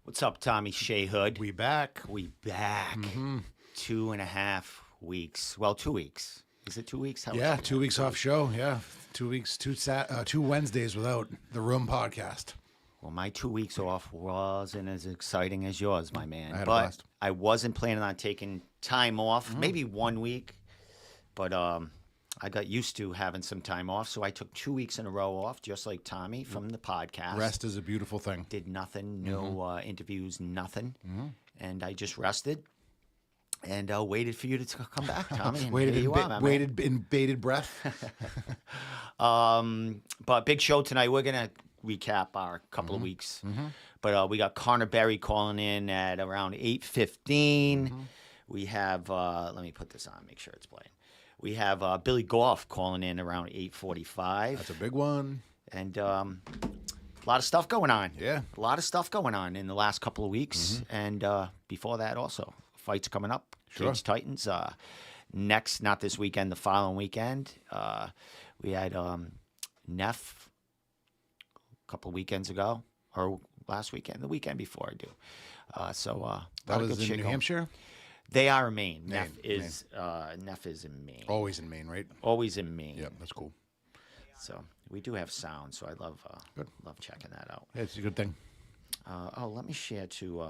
What's up, Tommy Shea Hood? We back. We back. 2.5 weeks. Well, 2 weeks. Is it 2 weeks? How Yeah, 2 weeks off show. Yeah, 2 weeks, two Wednesdays without the Room podcast. Well, my 2 weeks off wasn't as exciting as yours, my man. I had a but blast. I wasn't planning on taking time off, maybe 1 week. But I got used to having some time off, so I took 2 weeks in a row off, just like Tommy from the podcast. Rest is a beautiful thing. Did nothing, no interviews, nothing. And I just rested and waited for you to come back, Tommy. And Waited here you are, my man. waited in bated breath. But big show tonight. We're going to recap our couple of weeks. But we got Connor Berry calling in at around 8:15. We have, let me put this on, make sure it's playing. We have Billy Goff calling in around 8:45. That's a big one. And a lot of stuff going on. Yeah. A lot of stuff going on in the last couple of weeks. And before that also. Fights coming up. Sure. Cage Titans. Next, not this weekend, the following weekend. We had Neff a couple of weekends ago. Or last weekend. The weekend before I do. That was in New Hampshire? They are in Maine. Maine, Neff is in Maine. Always in Maine, right? Always in Maine. Yeah, that's cool. So we do have sound, so I love checking that out. Yeah, it's a good thing. Let me share to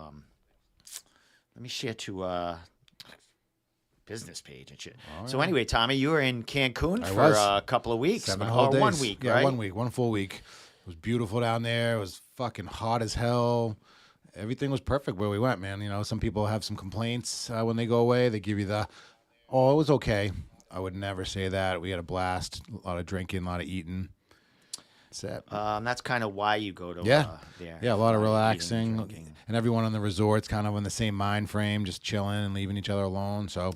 business page and shit. So anyway, Tommy, you were in Cancun for a couple of weeks. 7 whole days. 1 week, yeah, right? 1 week, one full week. It was beautiful down there. It was fucking hot as hell. Everything was perfect where we went, man. You know, some people have some complaints when they go away. They give you it was okay. I would never say that. We had a blast, a lot of drinking, a lot of eating. That's it. That's kind of why you go to there. Yeah, A lot of eating, relaxing. drinking. And everyone on the resort's kind of in the same mind frame, just chilling and leaving each other alone. So,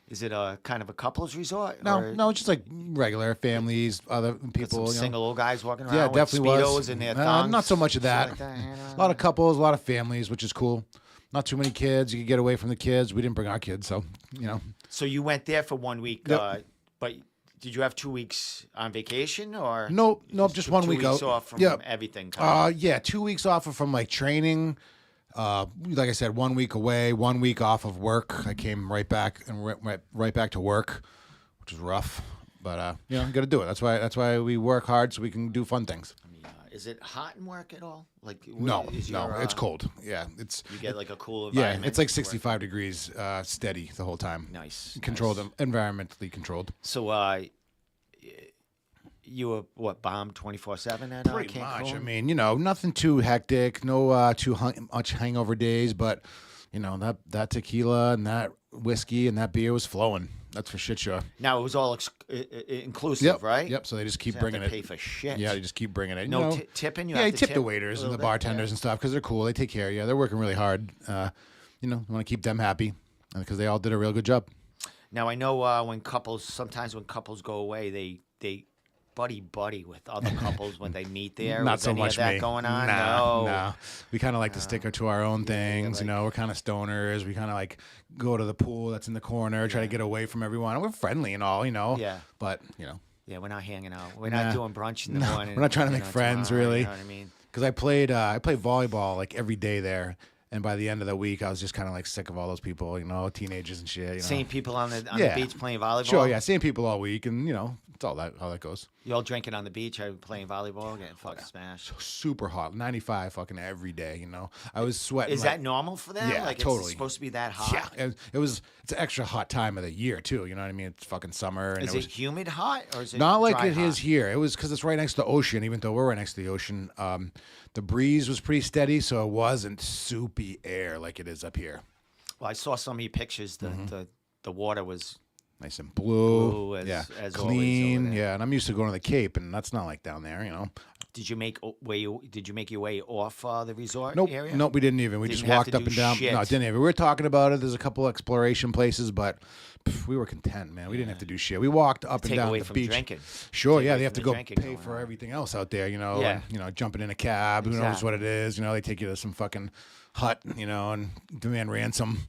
Is it a kind of a couples resort? no, just like regular families, other people. Some single old guys walking around Yeah, with definitely Speedos was. and their thongs, not so much of shit that. like that, you know? A lot of couples, a lot of families, which is cool. Not too many kids. You could get away from the kids. We didn't bring our kids, so, you know. So you went there for 1 week, Yep. but did you have 2 weeks on vacation or? Nope, just 1 week 2 weeks out. off from Yep. everything. 2 weeks off from like training. Like I said, 1 week away, 1 week off of work. I came right back and right back to work, which was rough. But you got to do it. That's why we work hard so we can do fun things. I mean, is it hot in work at all? Like No, it's cold. Yeah, You get like a cool yeah, environment. it's like 65 degrees steady the whole time. Nice. Controlled, nice. environmentally controlled. So you were bombed 24/7 at Pretty Cancun? much. I mean, nothing too hectic, no too much hangover days, but that tequila and that whiskey and that beer was flowing. That's for shit sure. Now it was all inclusive, Yep, right? Yep. So they just keep So you bringing have to it. pay for shit. Yeah, they just keep bringing it. No tipping. You Yeah, have you to tip the a waiters and little the bit? bartenders and stuff because they're cool. They take care of you. They're working really hard. You want to keep them happy because they all did a real good job. Now I know sometimes when couples go away, they buddy with other couples when they meet there. Not Was so any much of that me. going on? No. We kind of like to stick to our own things. like- We're kind of stoners. We kind of like go to the pool that's in the corner, try to get away from everyone. We're friendly and all, Yeah. But Yeah, we're not hanging out. We're not doing brunch in the morning. we're not trying to make friends, tomorrow, really. You know what I mean? because I played volleyball like every day there. And by the end of the week, I was just kind of like sick of all those people, teenagers and shit. Same people on the beach playing volleyball? Sure, yeah, same people all week. And, it's all how that goes. You all drinking on the beach, playing volleyball, getting fucking smashed? Super hot, 95 fucking every day, I was sweating. Is that normal for them? Yeah, like, totally. It's supposed to be that hot? Yeah, it's an extra hot time of the year, too. You know what I mean? It's fucking summer. And Is it humid hot or is it not like dry it is here. It was because it's right next to the ocean, even though we're right next to the ocean. The breeze was pretty steady, so it wasn't soupy air like it is up here. Well, I saw some of your pictures. The water was nice and blue, as clean, always over there. yeah. And I'm used to going to the Cape, and that's not like down there, Did you make your way off the resort Nope, area? nope, we didn't even. We Didn't just have walked to up do and down. shit. No, didn't even. We were talking about it. There's a couple exploration places, but we were content, man. We didn't have to do shit. We walked up and Take down away the from beach. drinking. Sure, Take yeah, away they have from to the go drinking pay going for on. everything else out there, Yeah. and, jumping in a cab. Who knows Exactly. what it is? They take you to some fucking hut, and demand ransom.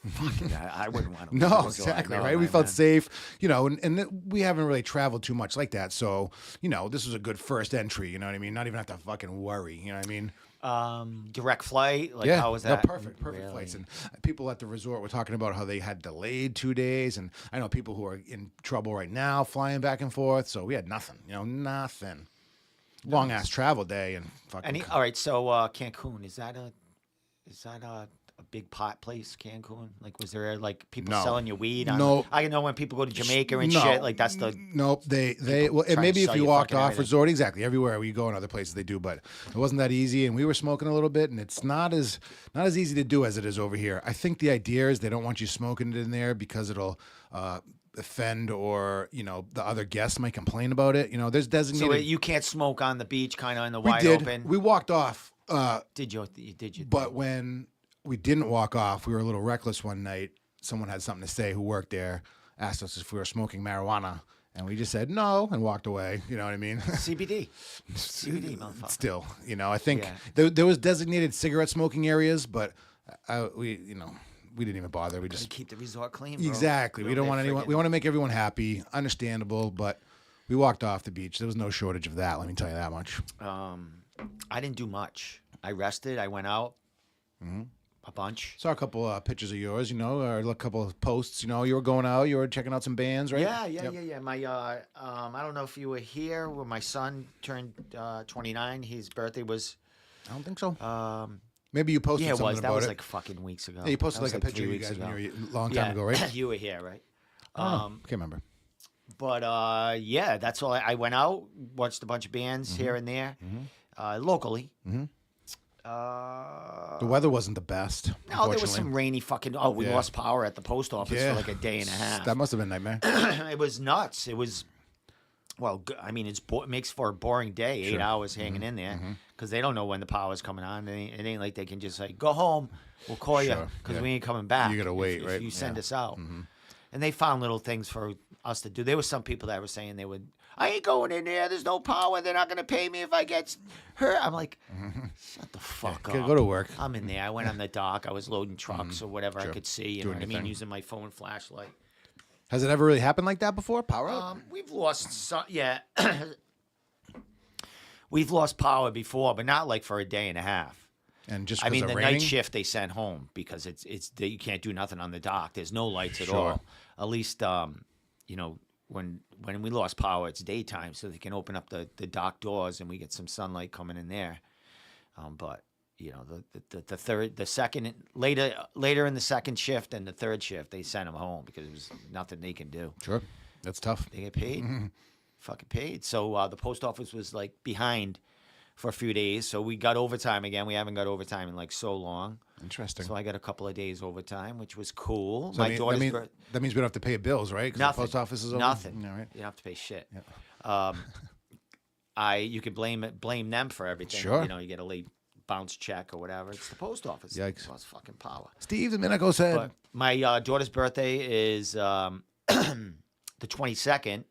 Fucking, I wouldn't want to. No, exactly, right? We felt safe, you know, and we haven't really traveled too much like that. So, you know, this was a good first entry, you know what I mean? Not even have to fucking worry, you know what I mean? Direct flight, like yeah, how was that? No, perfect Really? flights. And people at the resort were talking about how they had delayed 2 days, and I know people who are in trouble right now flying back and forth. So we had nothing, you know, nothing. Long ass travel day and fucking. All right, so Cancun, is that a big pot place, Cancun? Like, was there like people No. selling you weed? No. I know when people go to Jamaica and No. shit, like that's the. Nope, they well, and trying to maybe if sell you you walked fucking off everything. resort, exactly everywhere we go in other places they do, but it wasn't that easy, and we were smoking a little bit, and it's not as easy to do as it is over here. I think the idea is they don't want you smoking it in there because it'll offend, or you know, the other guests might complain about it. You know, there's designated. So you can't smoke on the beach, kind of in the we wide did. open. We walked off. Did you? But when we didn't walk off, we were a little reckless one night. Someone had something to say who worked there, asked us if we were smoking marijuana, and we just said no and walked away. You know what I mean? CBD, motherfucker. Still, you know, I think Yeah. there was designated cigarette smoking areas, but we didn't even bother. We Just just keep the resort clean. Bro. exactly. We don't want anyone. We want to make everyone happy. Understandable, but we walked off the beach. There was no shortage of that. Let me tell you that much. I didn't do much. I rested. I went out a bunch. Saw a couple pictures of yours, you know, or a couple of posts. You know, you were going out, you were checking out some bands, right? Yeah. Yep. My I don't know if you were here when my son turned 29. His birthday was. I don't think so. Maybe you posted Yeah, it something was. about That was it. like fucking weeks ago. Yeah, you posted That was like a picture 3 of you weeks guys ago. when you were a long time ago, right? You were here, right? Can't remember. But yeah, that's all. I went out, watched a bunch of bands here and there, locally. The weather wasn't the best. No, there was unfortunately. some rainy fucking. Oh, we Yeah. lost power at the post office for like a day and a half. That must have been a nightmare. It was nuts. It was. Well, I mean, it makes for a boring day. 8 hours hanging in there because they don't know when the power's coming on. It ain't like they can just like go home. We'll call you Sure, because yeah. we ain't coming back. You gotta wait, if right? you send Yeah. us out. And they found little things for us to do. There were some people that were saying they would. I ain't going in there. There's no power. They're not gonna pay me if I get hurt. I'm like, shut the fuck up. Go to work. I'm in there. I went on the dock. I was loading trucks or whatever I Sure. could see. You Doing know what I your mean? thing. Using my phone flashlight. Has it ever really happened like that before? Power out? We've lost some, yeah. We've lost power before, but not like for a day and a half. And just I mean, of the raining? night shift they sent home because you can't do nothing on the dock. There's no lights at Sure. all. At least, you know, when we lost power, it's daytime, so they can open up the dock doors and we get some sunlight coming in there. But you know, later in the second shift and the third shift, they sent them home because there was nothing they can do. Sure. That's tough. They get paid, fucking paid. So the post office was like behind for a few days. So we got overtime again. We haven't got overtime in like so long. Interesting. So I got a couple of days overtime, which was cool. So My daughter's that means we don't have to pay bills, right? 'Cause nothing. the post office is open? Nothing. Yeah, right. You don't have to pay shit. You could blame them for everything. Sure. You know, you get a late bounce check or whatever. It's the post office. Yikes. It's fucking power. Steve Domenico said. But my daughter's birthday is the 22nd.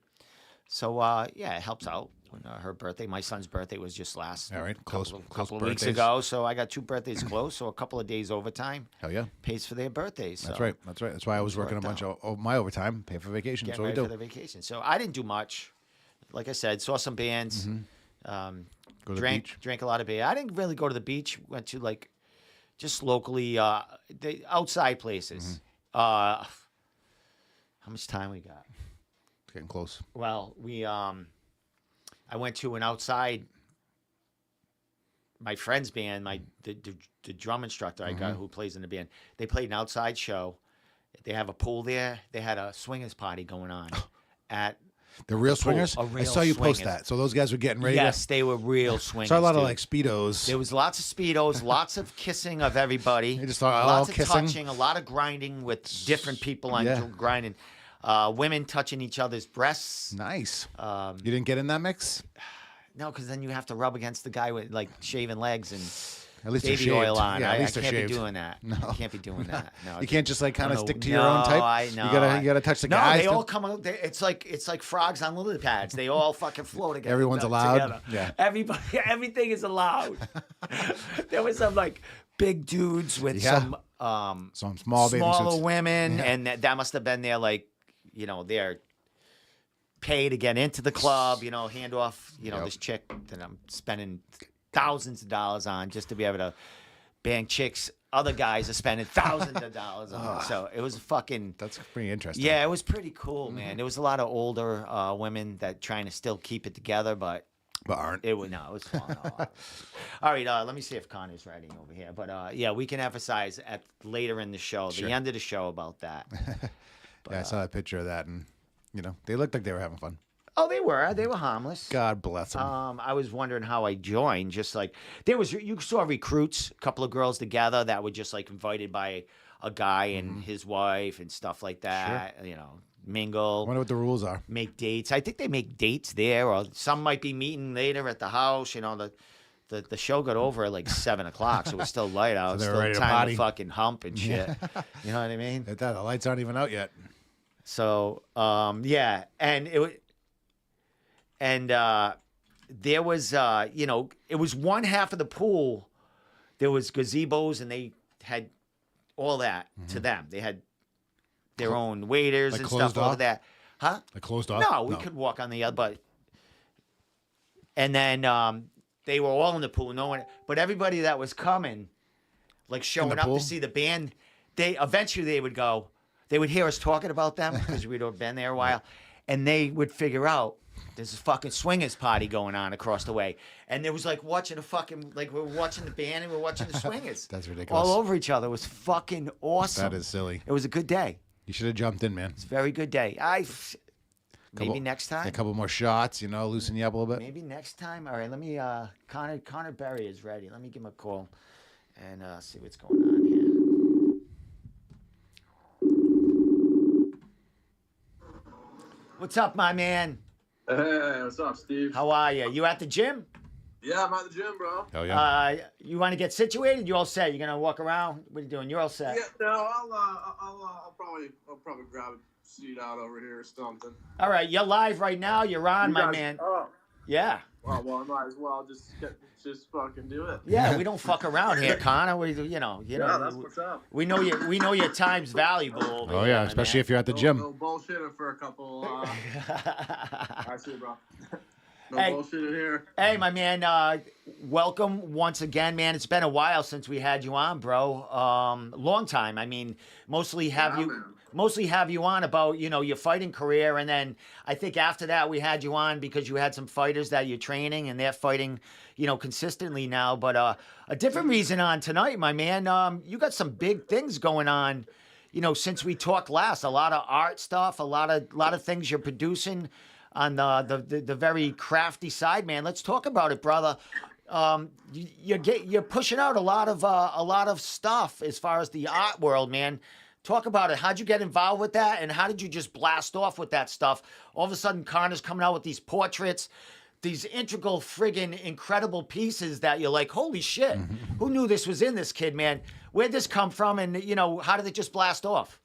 So yeah, it helps out. When her birthday, my son's birthday was just last All right, couple close of weeks birthdays. ago. So I got 2 birthdays close. So a couple of days overtime Hell yeah. pays for their birthdays. So That's right. That's right. That's why I was working a bunch of my overtime, pay for vacation. Getting So we ready do. for their vacation. So I didn't do much. Like I said, saw some bands. Go to the Drank beach. a lot of beer. I didn't really go to the beach. Went to like just locally, the outside places. How much time we got? It's getting close. Well, I went to an outside. My friend's band, the drum instructor I got who plays in the band. They played an outside show. They have a pool there. They had a swingers party going on at. The real pool, swingers? a I real saw you post swingers. that. So those guys were getting ready Yes, they were real swingers. Saw a lot of dude. like Speedos. There was lots of Speedos, lots of kissing of everybody. You just thought, lots oh, of kissing? touching, a lot of grinding with different people on Yeah. grinding. Women touching each other's breasts. Nice. You didn't get in that mix? No, because then you have to rub against the guy with like shaven legs and At least they're baby shaved. oil on. Yeah, at I least they're can't shaved. be doing that. No. I can't be doing that. No, You can't just like kind of no, stick to your own type. I know. You gotta touch the no, guys. they all come out. It's like frogs on lily pads. They all fucking flow together. Everyone's allowed? Yeah. Everybody, everything is allowed. There was some like big dudes with Yeah. some Some small bathing smaller suits. women, Yeah. and that must have been their their pay to get into the club. Hand off Yep. this chick that I'm spending thousands of dollars on just to be able to bang chicks. Other guys are spending thousands of dollars on. So it was fucking. That's pretty interesting. Yeah, it was pretty cool, man. There was a lot of older women that trying to still keep it together, but aren't. it was fun. All right, let me see if Connor's writing over here. But yeah, we can emphasize at later in the show, Sure. the end of the show, about that. Yeah, I saw a picture of that, and they looked like they were having fun. Oh, they were harmless. God bless them. I was wondering how I joined. Just like you saw recruits, a couple of girls together that were just like invited by a guy and his wife and stuff like that. Sure. Mingle. I wonder what the rules are. Make dates. I think they make dates there, or some might be meeting later at the house. The show got over at like 7:00, so it was still light out. So they were still ready to time potty. to fucking hump and shit. You know what I mean? The lights aren't even out yet. So yeah, and there was it was one half of the pool. There was gazebos, and they had all that to them. They had their own waiters Like and closed stuff over off? there. Huh? Like closed off? No, we could walk on the other, but and then they were all in the pool. No one, but everybody that was coming, like showing up pool? to see the band, they would go. They would hear us talking about them because we'd been there a while, and they would figure out there's a fucking swingers party going on across the way, and it was like watching we're watching the band and we're watching the swingers. That's ridiculous. All over each other. It was fucking awesome. That is silly. It was a good day. You should have jumped in, man. It's a very good day. Maybe next time. A couple more shots, loosen you up a little bit. Maybe next time. All right, let me. Connor Berry is ready. Let me give him a call and see what's going on here. What's up, my man? Hey, what's up, Steve? How are you? You at the gym? Yeah, I'm at the gym, bro. Hell yeah. You want to get situated? You all set? You gonna walk around? What are you doing? You're all set. Yeah, no, I'll probably grab a seat out over here or something. All right, you're live right now. You're on, You my guys- man. Oh, Yeah. well, I might as well just fucking do it. Yeah, we don't fuck around here, Connor. Yeah, that's what's up. We know your time's valuable. Over Oh here, yeah, my especially man. if you're at the No gym. bullshitting for a couple. I see, bro. No Hey. bullshitting here. Hey, my man, welcome once again, man. It's been a while since we had you on, bro. Long time. I mean, mostly have you on about, your fighting career. And then I think after that we had you on because you had some fighters that you're training and they're fighting, consistently now. But a different reason on tonight, my man, you got some big things going on, since we talked last. A lot of art stuff, a lot of things you're producing on the very crafty side, man. Let's talk about it, brother. You're pushing out a lot of stuff as far as the art world, man. Talk about it. How'd you get involved with that, and how did you just blast off with that stuff? All of a sudden, Connor's coming out with these portraits, these integral, friggin' incredible pieces that you're like, holy shit, who knew this was in this kid, man? Where'd this come from, and how did it just blast off?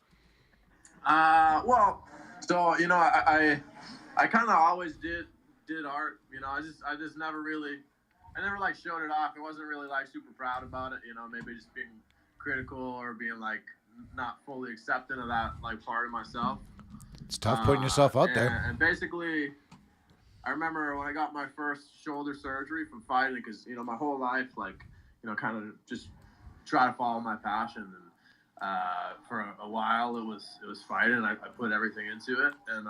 Well, so I kind of always did art. I just never like showed it off. I wasn't really like super proud about it. Maybe just being critical or being like not fully accepting of that like part of myself. It's tough putting yourself out there. And basically, I remember when I got my first shoulder surgery from fighting, because my whole life, like kind of just try to follow my passion. And for a while, it was fighting. I put everything into it, and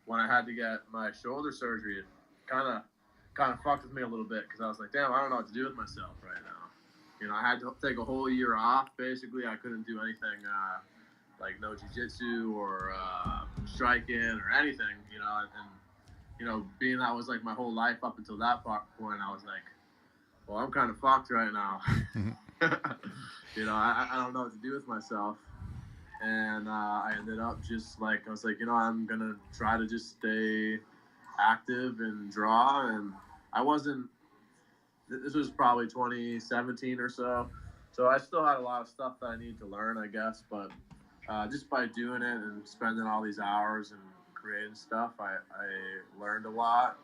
when I had to get my shoulder surgery, it kind of fucked with me a little bit, because I was like, damn, I don't know what to do with myself right now. I had to take a whole year off. Basically, I couldn't do anything like no jiu-jitsu or striking or anything, and being that was like my whole life up until that point, I was like, well, I'm kind of fucked right now. I don't know what to do with myself. And I ended up just like, I was like, I'm going to try to just stay active and draw. And this was probably 2017 or so. So I still had a lot of stuff that I need to learn, I guess. But just by doing it and spending all these hours and creating stuff, I learned a lot.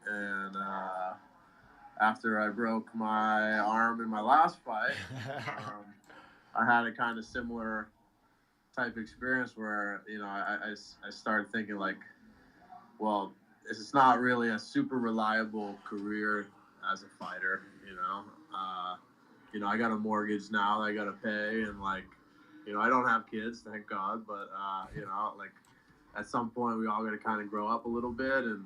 And after I broke my arm in my last fight, I had a kind of similar type experience where I started thinking like, well, it's not really a super reliable career as a fighter. I got a mortgage now that I got to pay, and like, I don't have kids, thank God, but like at some point we all got to kind of grow up a little bit and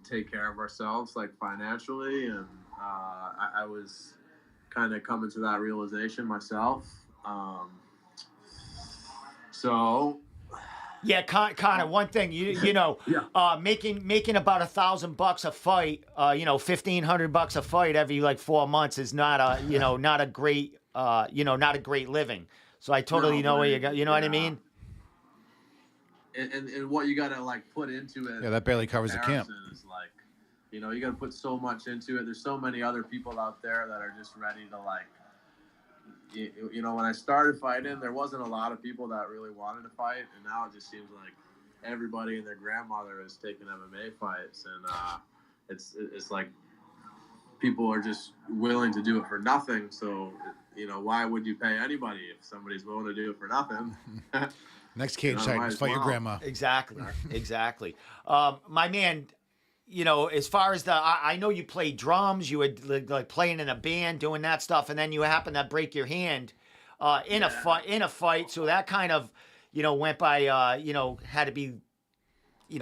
take care of ourselves, like financially, and I was kind of coming to that realization myself. So Yeah, Connor. One thing, yeah. making about $1,000 a fight, $1,500 a fight every like 4 months is not not a great, not a great living. So I totally know where you got. You know what I mean? And what you gotta like put into it. Yeah, that barely covers the camp. Is like, you gotta put so much into it. There's so many other people out there that are just ready to like. When I started fighting, there wasn't a lot of people that really wanted to fight, and now it just seems like everybody and their grandmother is taking MMA fights, and it's like people are just willing to do it for nothing. So, why would you pay anybody if somebody's willing to do it for nothing? Next cage fight, fight your grandma. Exactly. My man, as far as I know you played drums, you were like playing in a band, doing that stuff, and then you happen to break your hand in a fight. So that kind of, went by, had to be,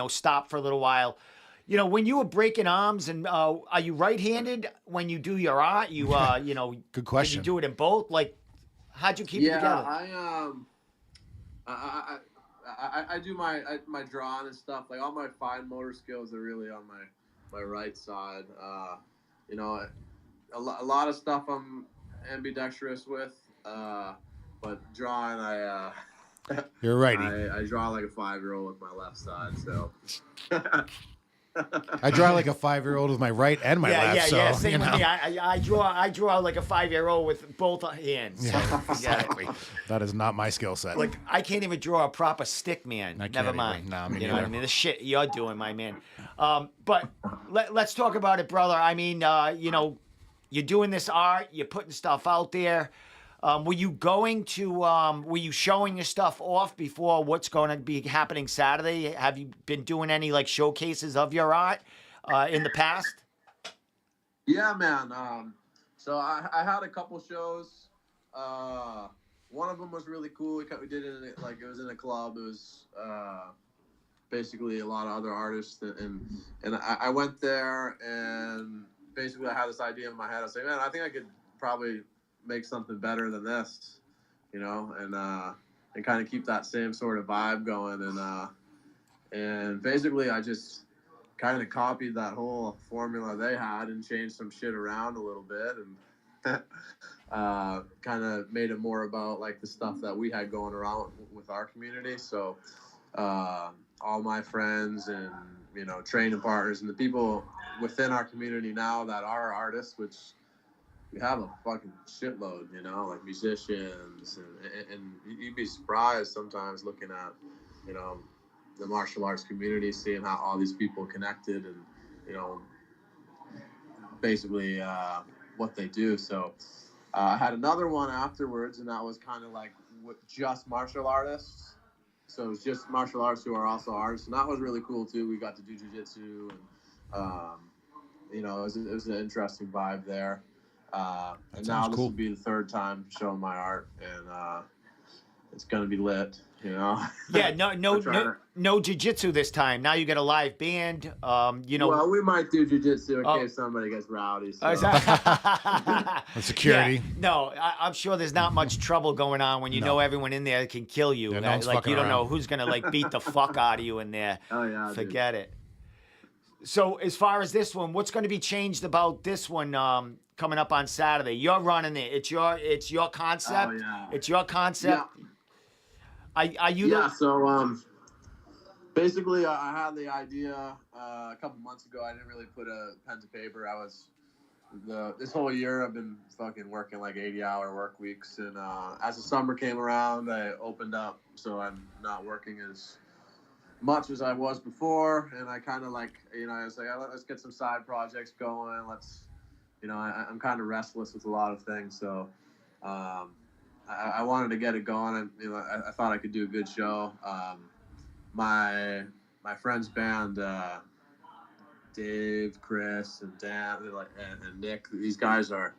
stopped for a little while. When you were breaking arms, and are you right-handed when you do your art? Good question. Did you do it in both? Like, how'd you keep it together? I do my drawing and stuff. Like all my fine motor skills are really on my right side. A lot of stuff I'm ambidextrous with, but drawing You're righty. I draw like a 5-year-old with my left side. So. I draw like a 5-year-old with my right and my left. Yeah. Same with me. I draw like a 5-year-old with both hands. Yeah, exactly. That is not my skill set. Like I can't even draw a proper stick man. Never mind. No, you know what I mean? The shit you're doing, my man. But let's talk about it, brother. I mean, you're doing this art. You're putting stuff out there. Were you going to? Were you showing your stuff off before what's going to be happening Saturday? Have you been doing any like showcases of your art in the past? Yeah, man. So I had a couple shows. One of them was really cool. We did it it was in a club. It was basically a lot of other artists, and I went there, and basically I had this idea in my head. I was like, man, I think I could probably make something better than this, and kind of keep that same sort of vibe going, and basically I just kind of copied that whole formula they had and changed some shit around a little bit, and kind of made it more about like the stuff that we had going around with our community. So all my friends and training partners and the people within our community now that are artists, which we have a fucking shitload, like musicians, and you'd be surprised sometimes looking at, the martial arts community, seeing how all these people connected and, basically what they do. So I had another one afterwards, and that was kind of like with just martial artists. So it was just martial arts who are also artists, and that was really cool too. We got to do jiu-jitsu, and it was an interesting vibe there. And now this will be the third time showing my art, and it's gonna be lit, Yeah, no jiu-jitsu this time. Now you got a live band. Well, we might do jiu-jitsu in case somebody gets rowdy. So. Security. Yeah, no, I'm sure there's not much trouble going on when you know everyone in there can kill you. Yeah, no one's like you don't fucking know around. who's gonna like beat the fuck out of you in there. Oh yeah. Forget it. So as far as this one, what's going to be changed about this one coming up on Saturday? You're running it. It's your concept. Oh, yeah. It's your concept. Yeah. Are you? Yeah. So basically, I had the idea a couple months ago. I didn't really put a pen to paper. This whole year I've been fucking working like 80-hour work weeks, and as the summer came around, I opened up, so I'm not working as much as I was before, and I kind of like, I was like, let's get some side projects going. Let's, I'm kind of restless with a lot of things, so I wanted to get it going, and I thought I could do a good show. My friend's band, Dave, Chris, and Dan, and Nick. These guys are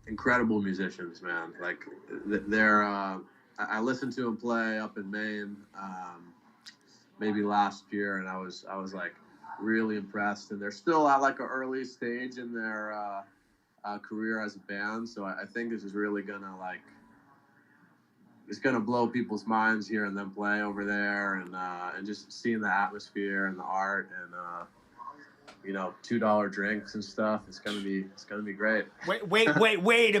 incredible musicians, man. Like they're. I listened to them play up in Maine, maybe last year, and I was like really impressed. And they're still at like an early stage in their career as a band, so I think this is really gonna it's gonna blow people's minds hearing them play over there, and just seeing the atmosphere and the art, and $2 drinks and stuff. It's gonna be great. Wait a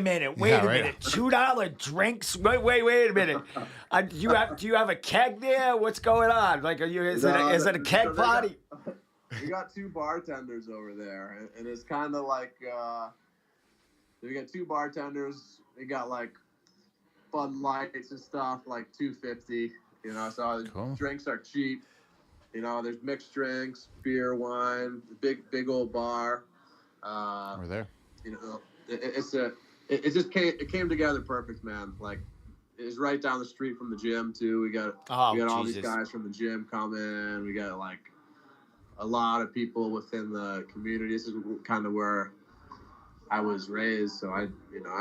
minute. Wait a minute. $2 drinks? Wait a minute. Do you have a keg there? What's going on? Like, is it a keg party? We got two bartenders over there, and it's kind of like we got two bartenders. They got like Bud Lights and stuff, like $2.50. So cool. Drinks are cheap. There's mixed drinks, beer, wine, big old bar. We're there. It came together perfect, man. Like, it's right down the street from the gym too. We got all these guys from the gym coming. We got like a lot of people within the community. This is kind of where I was raised, so I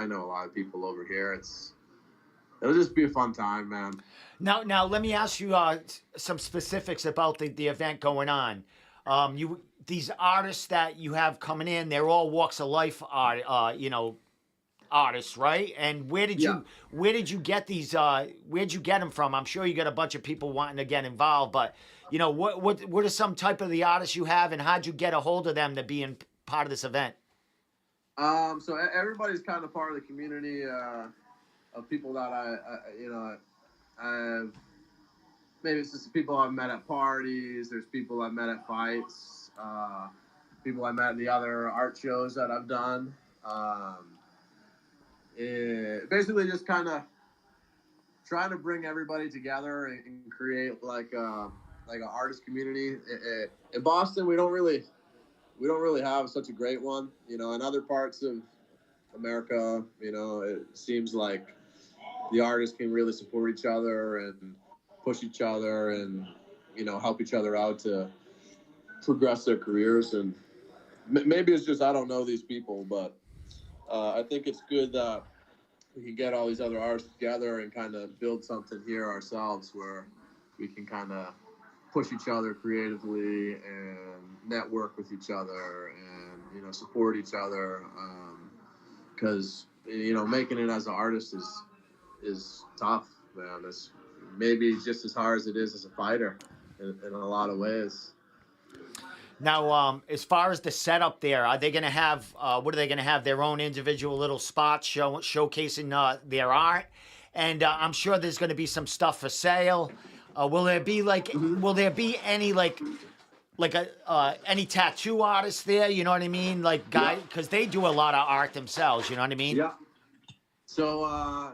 know a lot of people over here. It'll just be a fun time, man. Now let me ask you some specifics about the event going on. These artists that you have coming in, they're all walks of life artists, right? And where did you get these? Where'd you get them from? I'm sure you got a bunch of people wanting to get involved, but what are some type of the artists you have, and how'd you get a hold of them to be in part of this event? So everybody's kind of part of the community of people that I've maybe it's just people I've met at parties. There's people I've met at fights. People I met at the other art shows that I've done. Basically, just kind of trying to bring everybody together and create like an artist community. In Boston, we don't really have such a great one. In other parts of America, it seems like the artists can really support each other and push each other and help each other out to progress their careers. And maybe it's just I don't know these people, but I think it's good that we can get all these other artists together and kind of build something here ourselves where we can kind of push each other creatively and network with each other and support each other, because making it as an artist is tough, man. It's maybe just as hard as it is as a fighter in a lot of ways. Now, as far as the setup there, are they going to have, what are they going to have, their own individual little spots showcasing their art? And I'm sure there's going to be some stuff for sale. Will there be any tattoo artists there? You know what I mean? Like guys, because they do a lot of art themselves. You know what I mean? Yeah. So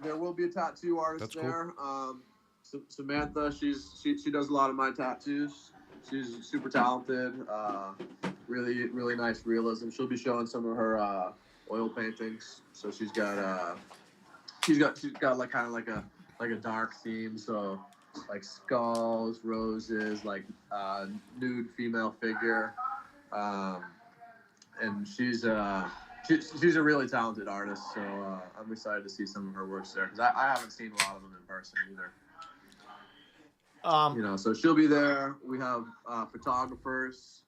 there will be a tattoo artist there. Cool. Samantha, she does a lot of my tattoos. She's super talented. Really nice realism. She'll be showing some of her oil paintings. So she's got like kind of like a dark theme. So like skulls, roses, like nude female figure, and she's a really talented artist. So I'm excited to see some of her works there because I haven't seen a lot of them in person either. So she'll be there. We have photographers.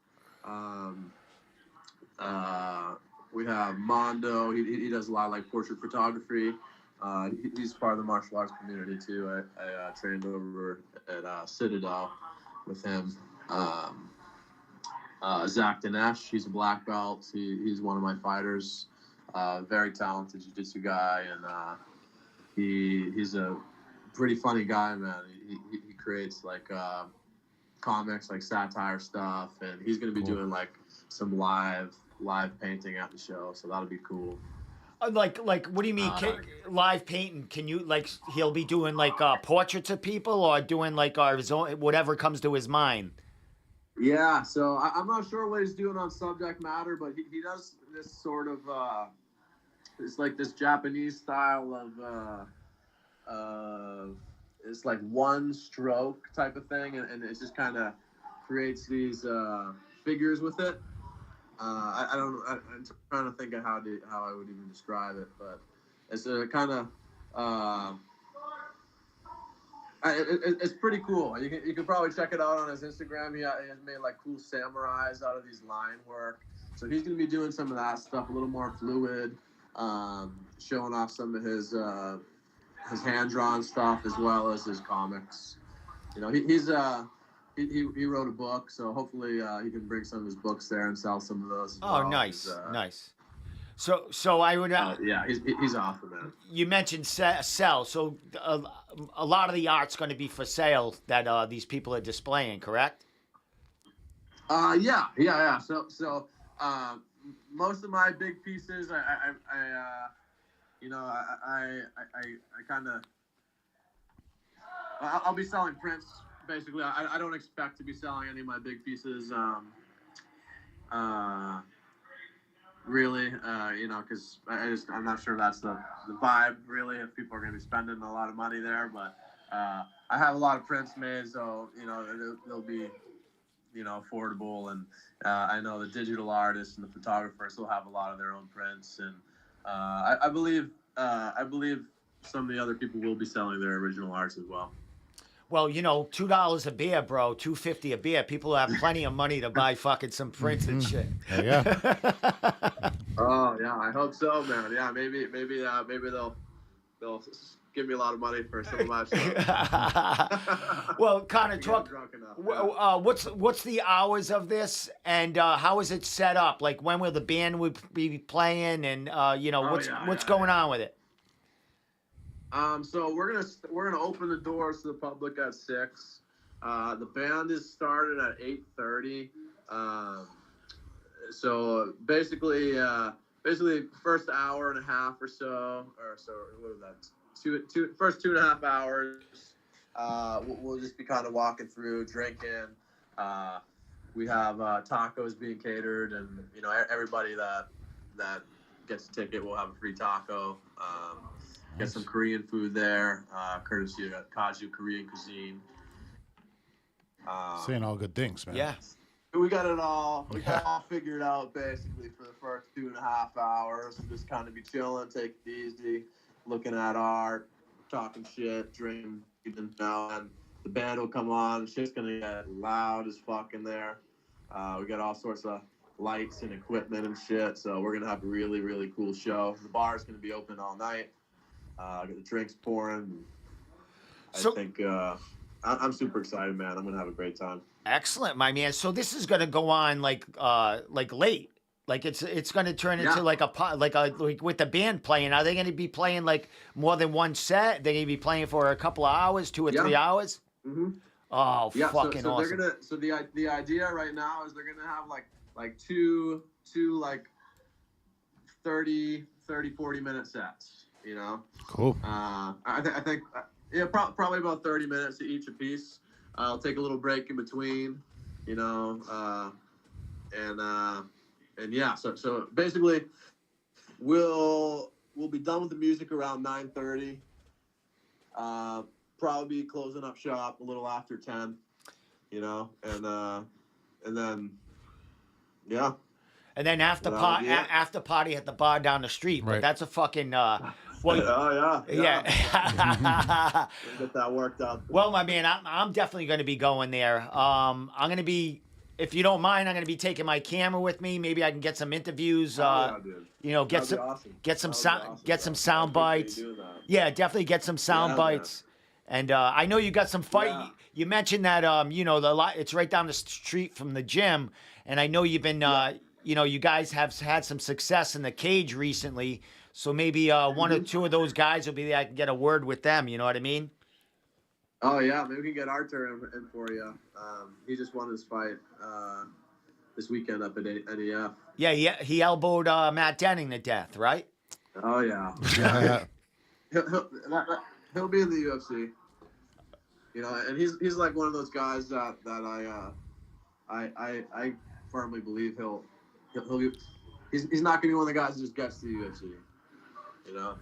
We have Mondo. He does a lot of like portrait photography. He's part of the martial arts community too. I trained over at Citadel with him. Zach Dinesh, he's a black belt. He's one of my fighters. Very talented jiu-jitsu guy, and he's a pretty funny guy, man. He creates like comics, like satire stuff, and he's gonna be doing like some live painting at the show, so that'll be cool. Like, what do you mean live painting? Can you he'll be doing like portraits of people, or doing like his own, whatever comes to his mind? Yeah, so I'm not sure what he's doing on subject matter, but he does this sort of it's like this Japanese style of it's like one stroke type of thing, and it just kind of creates these figures with it. I don't. I'm trying to think of how I would even describe it, but it's a kind of. It's pretty cool. You can probably check it out on his Instagram. He has made like cool samurais out of these line work. So he's going to be doing some of that stuff, a little more fluid, showing off some of his hand drawn stuff as well as his comics. You know, he wrote a book, so hopefully he can bring some of his books there and sell some of those. As well. Nice, nice. So I would. Yeah, he's awesome, man. You mentioned sell, so a lot of the art's going to be for sale that these people are displaying, correct? Yeah. So most of my big pieces, I kind of, I'll be selling prints. Basically, I don't expect to be selling any of my big pieces. Really, because I'm not sure that's the vibe really. If people are going to be spending a lot of money there, but I have a lot of prints made, so they'll be affordable, and I know the digital artists and the photographers will have a lot of their own prints, and I believe some of the other people will be selling their original arts as well. Well, $2 a beer, bro, $2.50 a beer. People have plenty of money to buy fucking some prints and shit. Yeah. Oh yeah, I hope so, man. Yeah, maybe they'll give me a lot of money for some of my stuff. Well, Connor, talk. What's the hours of this, and how is it set up? Like, when will the band be playing, and what's going on with it? So we're gonna open the doors to the public at 6. The band is started at 8:30. So basically, first hour and a half or so, what is that? First 2.5 hours. We'll just be kind of walking through, drinking. We have tacos being catered, and everybody that gets a ticket will have a free taco. Get some Korean food there, courtesy of Kaju Korean cuisine. Saying all good things, man. Yeah. We got it all. We got it all figured out basically for the first 2.5 hours. We'll just kind of be chilling, take it easy, looking at art, talking shit, drinking, and the band will come on. Shit's gonna get loud as fuck in there. We got all sorts of lights and equipment and shit, so we're gonna have a really, really cool show. The bar's gonna be open all night. Get the drinks pouring. I think I'm super excited, man. I'm gonna have a great time. Excellent, my man. So this is gonna go on like late, like it's gonna turn into like with the band playing. Are they gonna be playing like more than one set? They're gonna be playing for a couple of hours, 2 or 3 hours. Mm-hmm. Oh, yeah, fucking so awesome. The idea right now is they're gonna have like two like 30, 40 minute sets. Cool. I think probably about 30 minutes to each a piece. I'll take a little break in between, and yeah. So basically, we'll be done with the music around 9:30. Probably closing up shop a little after 10. And then yeah. And then after party at the bar down the street. Right. But that's a fucking. Yeah. Get that worked out. Well, my man, I'm definitely going to be going there. I'm going to be, if you don't mind, I'm going to be taking my camera with me. Maybe I can get some interviews. Get some sound bites. Yeah, definitely get some sound bites. Man. And I know you got some fight. Yeah. You mentioned that it's right down the street from the gym, and I know you've been you guys have had some success in the cage recently. So maybe one or two of those guys will be there. I can get a word with them. You know what I mean? Oh, yeah. Maybe we can get Arthur in for you. He just won his fight this weekend up at NEF. Yeah, he elbowed Matt Denning to death, right? Oh, yeah. He'll be in the UFC. And he's like one of those guys that I firmly believe he'll be. He's not going to be one of the guys that just gets to the UFC. You know,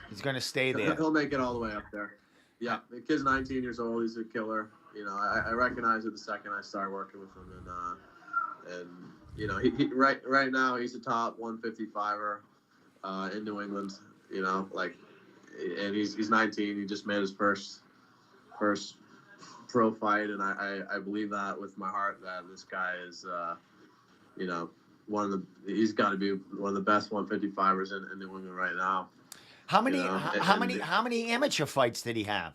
He's gonna stay there. he'll make it all the way up there. Yeah, the kid's 19 years old. He's a killer. You know, I recognize it the second I started working with him, and you know, he right now he's a top 155er in New England. You know, like, and he's 19. He just made his first pro fight, and I believe that with my heart that this guy is, you know, he's got to be one of the best 155ers in New England right now. How many You know, how many amateur fights did he have?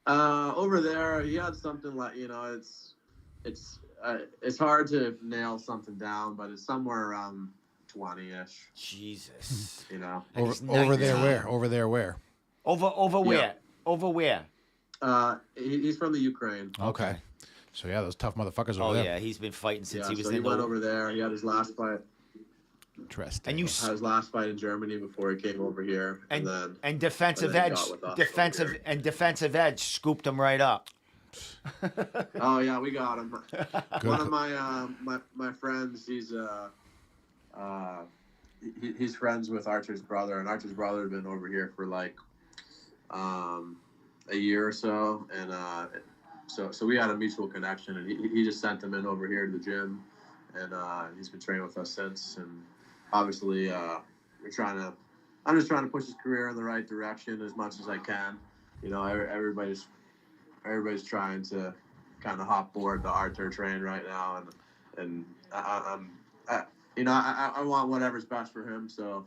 Over there, he had something like, you know, it's hard to nail something down, but it's somewhere around 20-ish. Jesus. You know, Over there where? Over there where? Over where? Yeah. Over where? He's from the Ukraine. Okay. So yeah, those tough motherfuckers over Oh there. yeah, he's been fighting since he was so in he went the. over there. He had his last fight. Interesting. And you Had his last fight in Germany before he came over here, and then defensive and then edge, he got with us defensive over here. and defensive edge scooped him right up. Oh yeah, we got him. Good. One of my friends, he's friends with Archer's brother, and Archer's brother had been over here for like a year or so, and so we had a mutual connection, and he just sent him in over here to the gym, and he's been training with us since, and obviously I'm just trying to push his career in the right direction as much as I can. You know, everybody's trying to kind of hop board the Archer train right now, and I want whatever's best for him. So,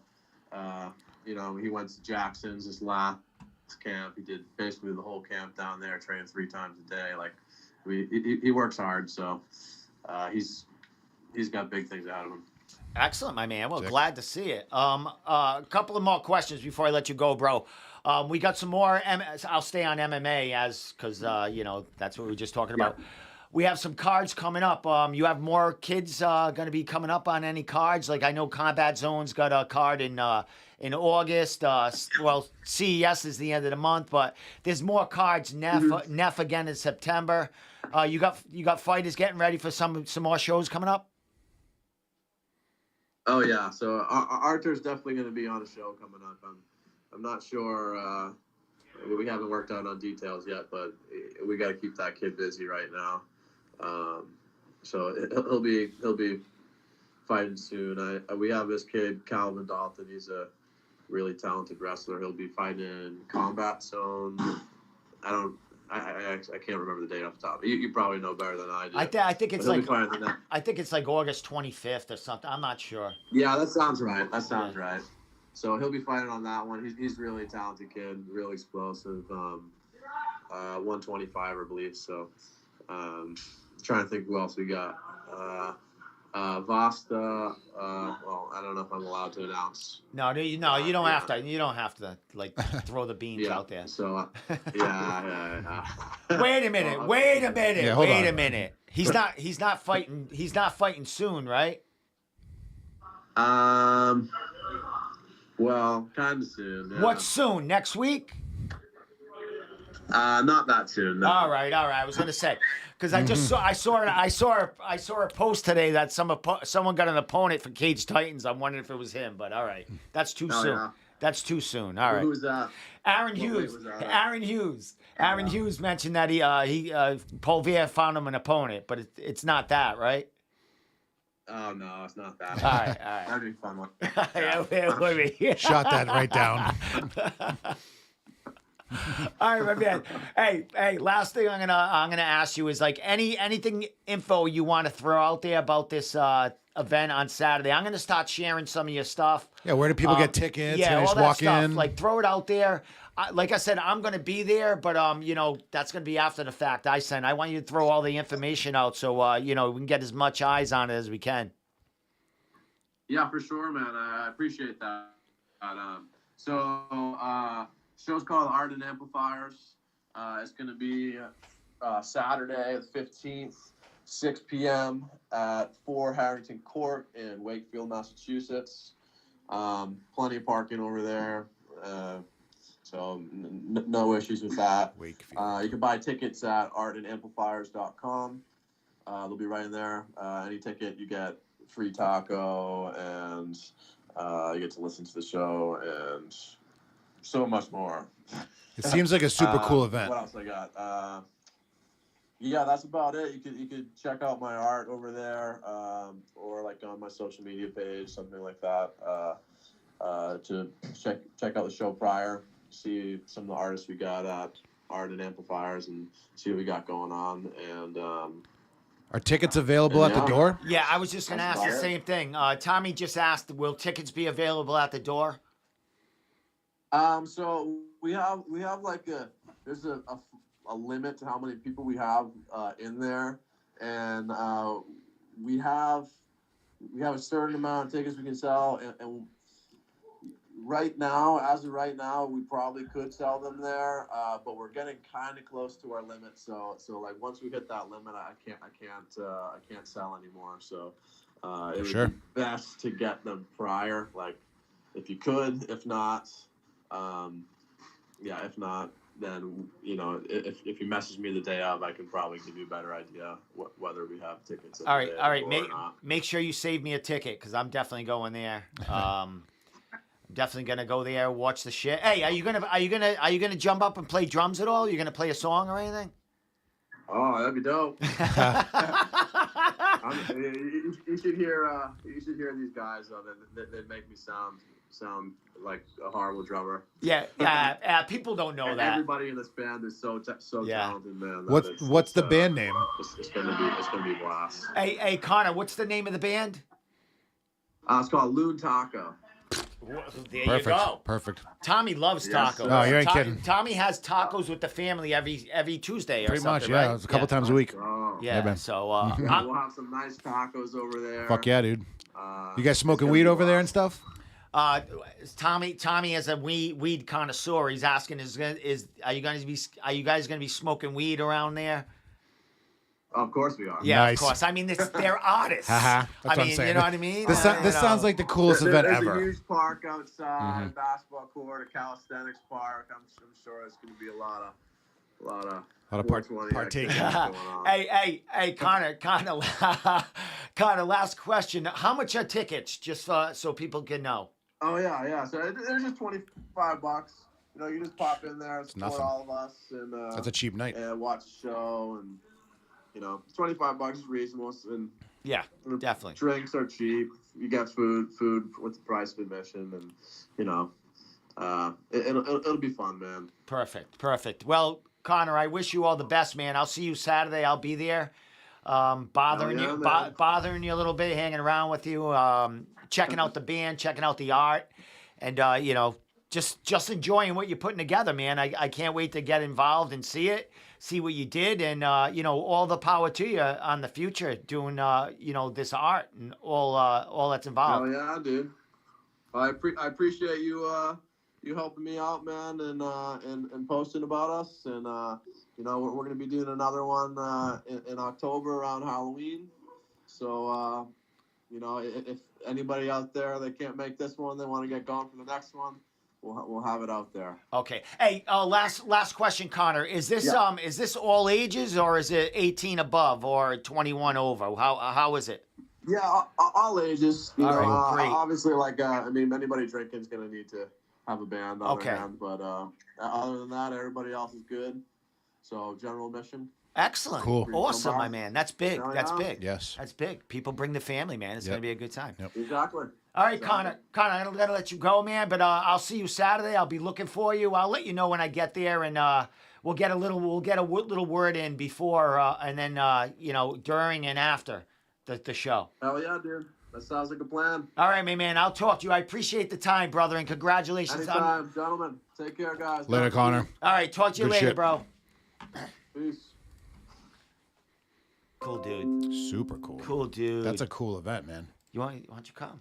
you know, he went to Jackson's this last camp. He did basically the whole camp down there, training 3 times a day. Like, he works hard, so he's got big things ahead of him. Excellent, my man. Well, Sick. glad to see it. A couple of more questions before I let you go, bro. We got some more. I'll stay on MMA because you know, that's what we were just talking about. We have some cards coming up. You have more kids going to be coming up on any cards? Like, I know Combat Zone's got a card in August. Well, CES is the end of the month, but there's more cards. Neff again in September. You got fighters getting ready for some more shows coming up. Oh yeah, so Archer's definitely going to be on a show coming up. I'm not sure. We haven't worked out on details yet, but we got to keep that kid busy right now. So he'll be fighting soon. We have this kid Calvin Dalton. He's a really talented wrestler. He'll be fighting in Combat Zone. I can't remember the date off the top. You probably know better than I do. I think it's But he'll like be fighting the next- I think it's like August 25th or something. I'm not sure. Yeah, that sounds right. Right. So he'll be fighting on that one. He's really a talented kid, real explosive. 125, I believe. So, trying to think who else we got. Vasta. Well, I don't know if I'm allowed to announce. No, you don't have to. You don't have to like throw the beans out there. So, yeah. Wait a minute. Well, Wait a minute. Yeah, hold wait on. a minute. He's not fighting. He's not fighting soon, right? Well, kind of soon. Yeah. What's soon? Next week? Not that soon. No. All right. I was gonna say because I saw a post today that someone got an opponent for Cage Titans. I'm wondering if it was him, but all right, that's too soon. Yeah. That's too soon. All right. Who was that? Aaron What Hughes. weight was that? Aaron Hughes. Aaron Hughes mentioned that he Polvia found him an opponent, but it's not that, right? Oh no, it's not that. All right. That'd be a fun one. Shot that right down. All right, my man. Hey, last thing I'm gonna ask you is like anything info you want to throw out there about this event on Saturday. I'm gonna start sharing some of your stuff. Yeah, where do people get tickets? Yeah, Can I all just that walk stuff. in? Like throw it out there. Like I said, I'm gonna be there, but you know, that's gonna be after the fact. I want you to throw all the information out so you know, we can get as much eyes on it as we can. Yeah, for sure, man. I appreciate that. Show's called Art Amplifiers. It's going to be Saturday the 15th, 6 p.m. at 4 Harrington Court in Wakefield, Massachusetts. Plenty of parking over there, so no issues with that. Wakefield. You can buy tickets at artandamplifiers.com. They'll be right in there. Any ticket, you get free taco and You get to listen to the show and so much more. It seems like a super cool event. What else I got? Yeah, that's about it. You could check out my art over there, or like on my social media page, something like that. To check out the show prior, see some of the artists we got at Art and Amplifiers, and see what we got going on. And Are tickets available at the door? Yeah, I was just going to ask the same thing. Tommy just asked, will tickets be available at the door? So we have like there's a limit to how many people we have in there, and we have a certain amount of tickets we can sell, and right now, as of right now, we probably could sell them there, but we're getting kind of close to our limit. So like once we hit that limit, I can't sell anymore. So it would be best to get them prior, like if you could. If not, if not, then if you message me the day of, I can probably give you a better idea whether we have tickets. All right. Make sure you save me a ticket because I'm definitely going there. I'm definitely gonna go there, watch the shit. Hey, are you gonna jump up and play drums at all? Are you gonna play a song or anything? Oh, that'd be dope. You should hear these guys though. They make me sound like a horrible drummer. Yeah. People don't know that. Everybody in this band is so talented, man. What's the band name? It's gonna be a blast. Hey, Connor, what's the name of the band? It's called Loon Taco. There you go. Perfect. Tommy loves tacos. Oh, you ain't kidding. Tommy has tacos with the family every Tuesday or Pretty something, much, yeah. right? It's a couple times a week. Yeah, man. so we'll have some nice tacos over there. Fuck yeah, dude. You guys smoking weed over there and stuff? Tommy is a weed connoisseur. He's asking, are you guys gonna be smoking weed around there? Of course we are. Yeah, Nice. of course. I mean, they're artists. That's what I'm saying. You know what I mean? This sounds like the coolest event There's ever. a huge park outside, basketball court, a calisthenics park. I'm sure it's going to be a lot of partaking. Hey, Connor, last question. How much are tickets? Just so people can know. Oh yeah. So they're just $25. You just pop in there, support all of us, and that's a cheap night. And watch the show, and $25 is reasonable, and yeah, definitely. Drinks are cheap. You got food with the price of admission, and it'll be fun, man. Perfect. Well, Connor, I wish you all the best, man. I'll see you Saturday. I'll be there, bothering you a little bit, hanging around with you, checking out the band, checking out the art, and just enjoying what you're putting together, man. I can't wait to get involved and see what you did, and all the power to you on the future doing this art and all that's involved. Oh yeah, dude. I appreciate you helping me out, man, and posting about us, and we're gonna be doing another one in October around Halloween. So if anybody out there that can't make this one, they want to get going for the next one, we'll have it out there. Okay. Hey, last question, Connor. Is this is this all ages, or is it 18 above or 21 over? How is it? Yeah, all ages. All right, great. Obviously, anybody drinking is gonna need to have a band on their hand, but other than that, everybody else is good. So general admission. Excellent. Cool. Awesome, my man. That's big. That's big. Yes. That's big. People bring the family, man. It's going to be a good time. Yep. Exactly. All right, Connor, I'm going to let you go, man, but I'll see you Saturday. I'll be looking for you. I'll let you know when I get there, and we'll get a little word in before and then during and after the show. Hell yeah, dude. That sounds like a plan. All right, my man. I'll talk to you. I appreciate the time, brother, and congratulations. Anytime, gentlemen. Take care, guys. Later, Connor. All right, talk to you later, bro. Peace. Cool dude. Super cool. Cool dude. That's a cool event, man. Why don't you come?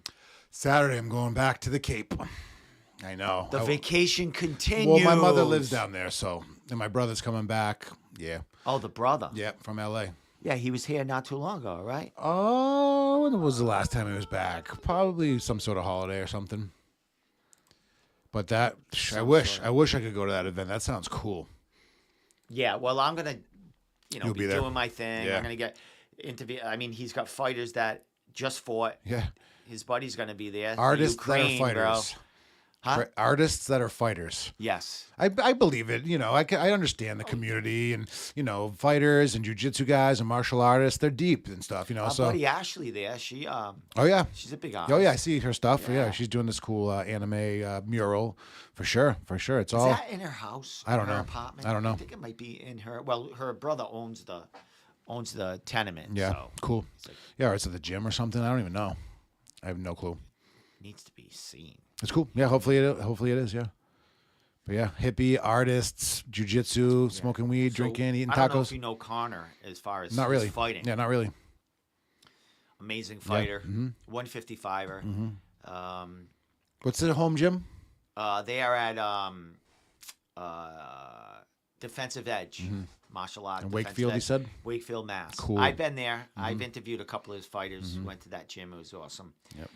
Saturday, I'm going back to the Cape. I know. The vacation continues. Well, my mother lives down there, and my brother's coming back. Yeah. Oh, the brother. Yeah, from L.A. Yeah, he was here not too long ago, right? Oh, when was the last time he was back? Probably some sort of holiday or something. But I wish I could go to that event. That sounds cool. Yeah, well, I'm gonna, be be there. doing my thing. Yeah. I'm gonna get interview. I mean, he's got fighters that just fought. Yeah. His buddy's going to be there. Artists Ukraine, that are fighters. bro. Huh? Artists that are fighters. Yes. I believe it. You know, I understand the community and, you know, fighters and jiu-jitsu guys and martial artists. They're deep and stuff, you know. Our So, buddy Ashley there, she oh, yeah. she's a big artist. Oh, yeah, I see her stuff. Yeah, Yeah. she's doing this cool anime mural. For sure. It's Is all... that in her house? I don't in her know. Apartment? I don't know. I think it might be in her. Well, her brother owns the tenement. Yeah, So cool. it's like, Yeah, or it's at the gym or something. I don't even know. I have no clue. needs to be seen. It's cool. Yeah, hopefully it is, yeah. But yeah, hippie, artists, jiu-jitsu, smoking weed, So, drinking, eating I don't know tacos. if you know Connor as far as Not his really. fighting. Yeah, not really. Amazing fighter. Mm-hmm. 155er. What's the home gym? They are at Defensive Edge, martial art. In Defensive Wakefield, you Edge. said? Wakefield, Mass. Cool. I've been there. I've interviewed a couple of his fighters. Went to that gym. It was awesome. Yep.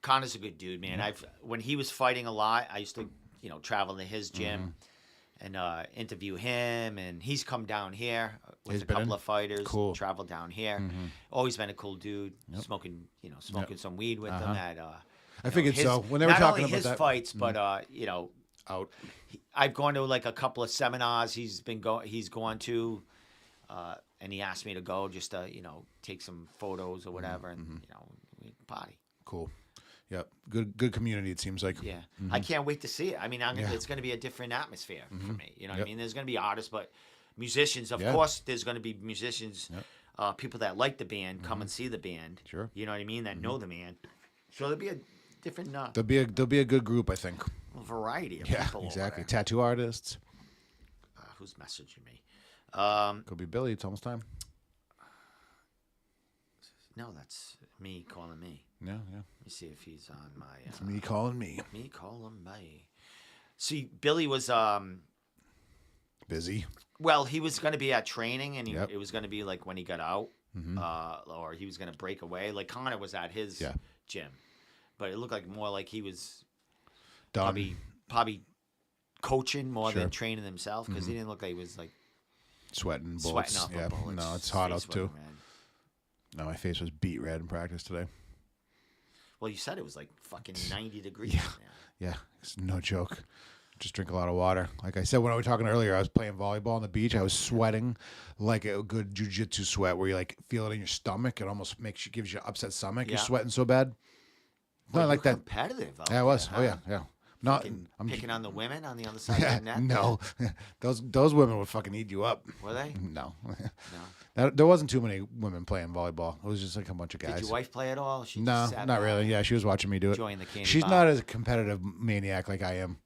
Connor's a good dude, man. When he was fighting a lot, I used to, travel to his gym and interview him. And he's come down here with He's a been couple in? of fighters. Cool. Traveled down here. Always been a cool dude. Smoking some weed with them at. I figured so. When they were not talking only about his that. fights, but Out. I've gone to like a couple of seminars he's gone to, and he asked me to go just to take some photos or whatever, and we party. Cool. Yep. Good community, it seems like. Yeah, I can't wait to see it. I mean, it's going to be a different atmosphere for me. You know what I mean? There's going to be artists, but musicians, of course. There's going to be musicians, people that like the band, come and see the band. Sure. You know what I mean? That know the band. So there'll be a different There'll be a good group, I think. variety of Yeah, people. over exactly. there. Tattoo artists. Who's messaging me? Could be Billy. It's almost time. No, that's me calling me. Yeah. Let me see if he's on my. It's me calling me. Me calling me. See, Billy was Busy. well, he was going to be at training, and Yep. it was going to be like when he got out, or he was going to break away. Like Connor was at his gym, but it looked like more like he was Done. probably coaching more Sure. than training himself, because he didn't look like he was like Sweating bullets. sweating off Yeah. a bullet. No, it's His hot face out too. wasn't red. No, my face was beat red in practice today. Well, you said it was like fucking 90 degrees. Yeah. man. Yeah, it's no joke. Just drink a lot of water. Like I said when I was talking earlier, I was playing volleyball on the beach. I was sweating like a good jiu-jitsu sweat where you like feel it in your stomach. It almost gives you upset stomach. You're Yeah. sweating so bad. Well, Not like you're that. competitive. out Yeah, I was. there, Oh huh? yeah. Not. Fucking I'm picking on the women on the other side yeah, of the net. no, those women would fucking eat you up. Were they? No, No. there wasn't too many women playing volleyball. It was just like a bunch of guys. Did your wife play at all? She No, just sat not back, really. Yeah, she was watching me do it. enjoying the candy She's bar. not as a competitive maniac like I am.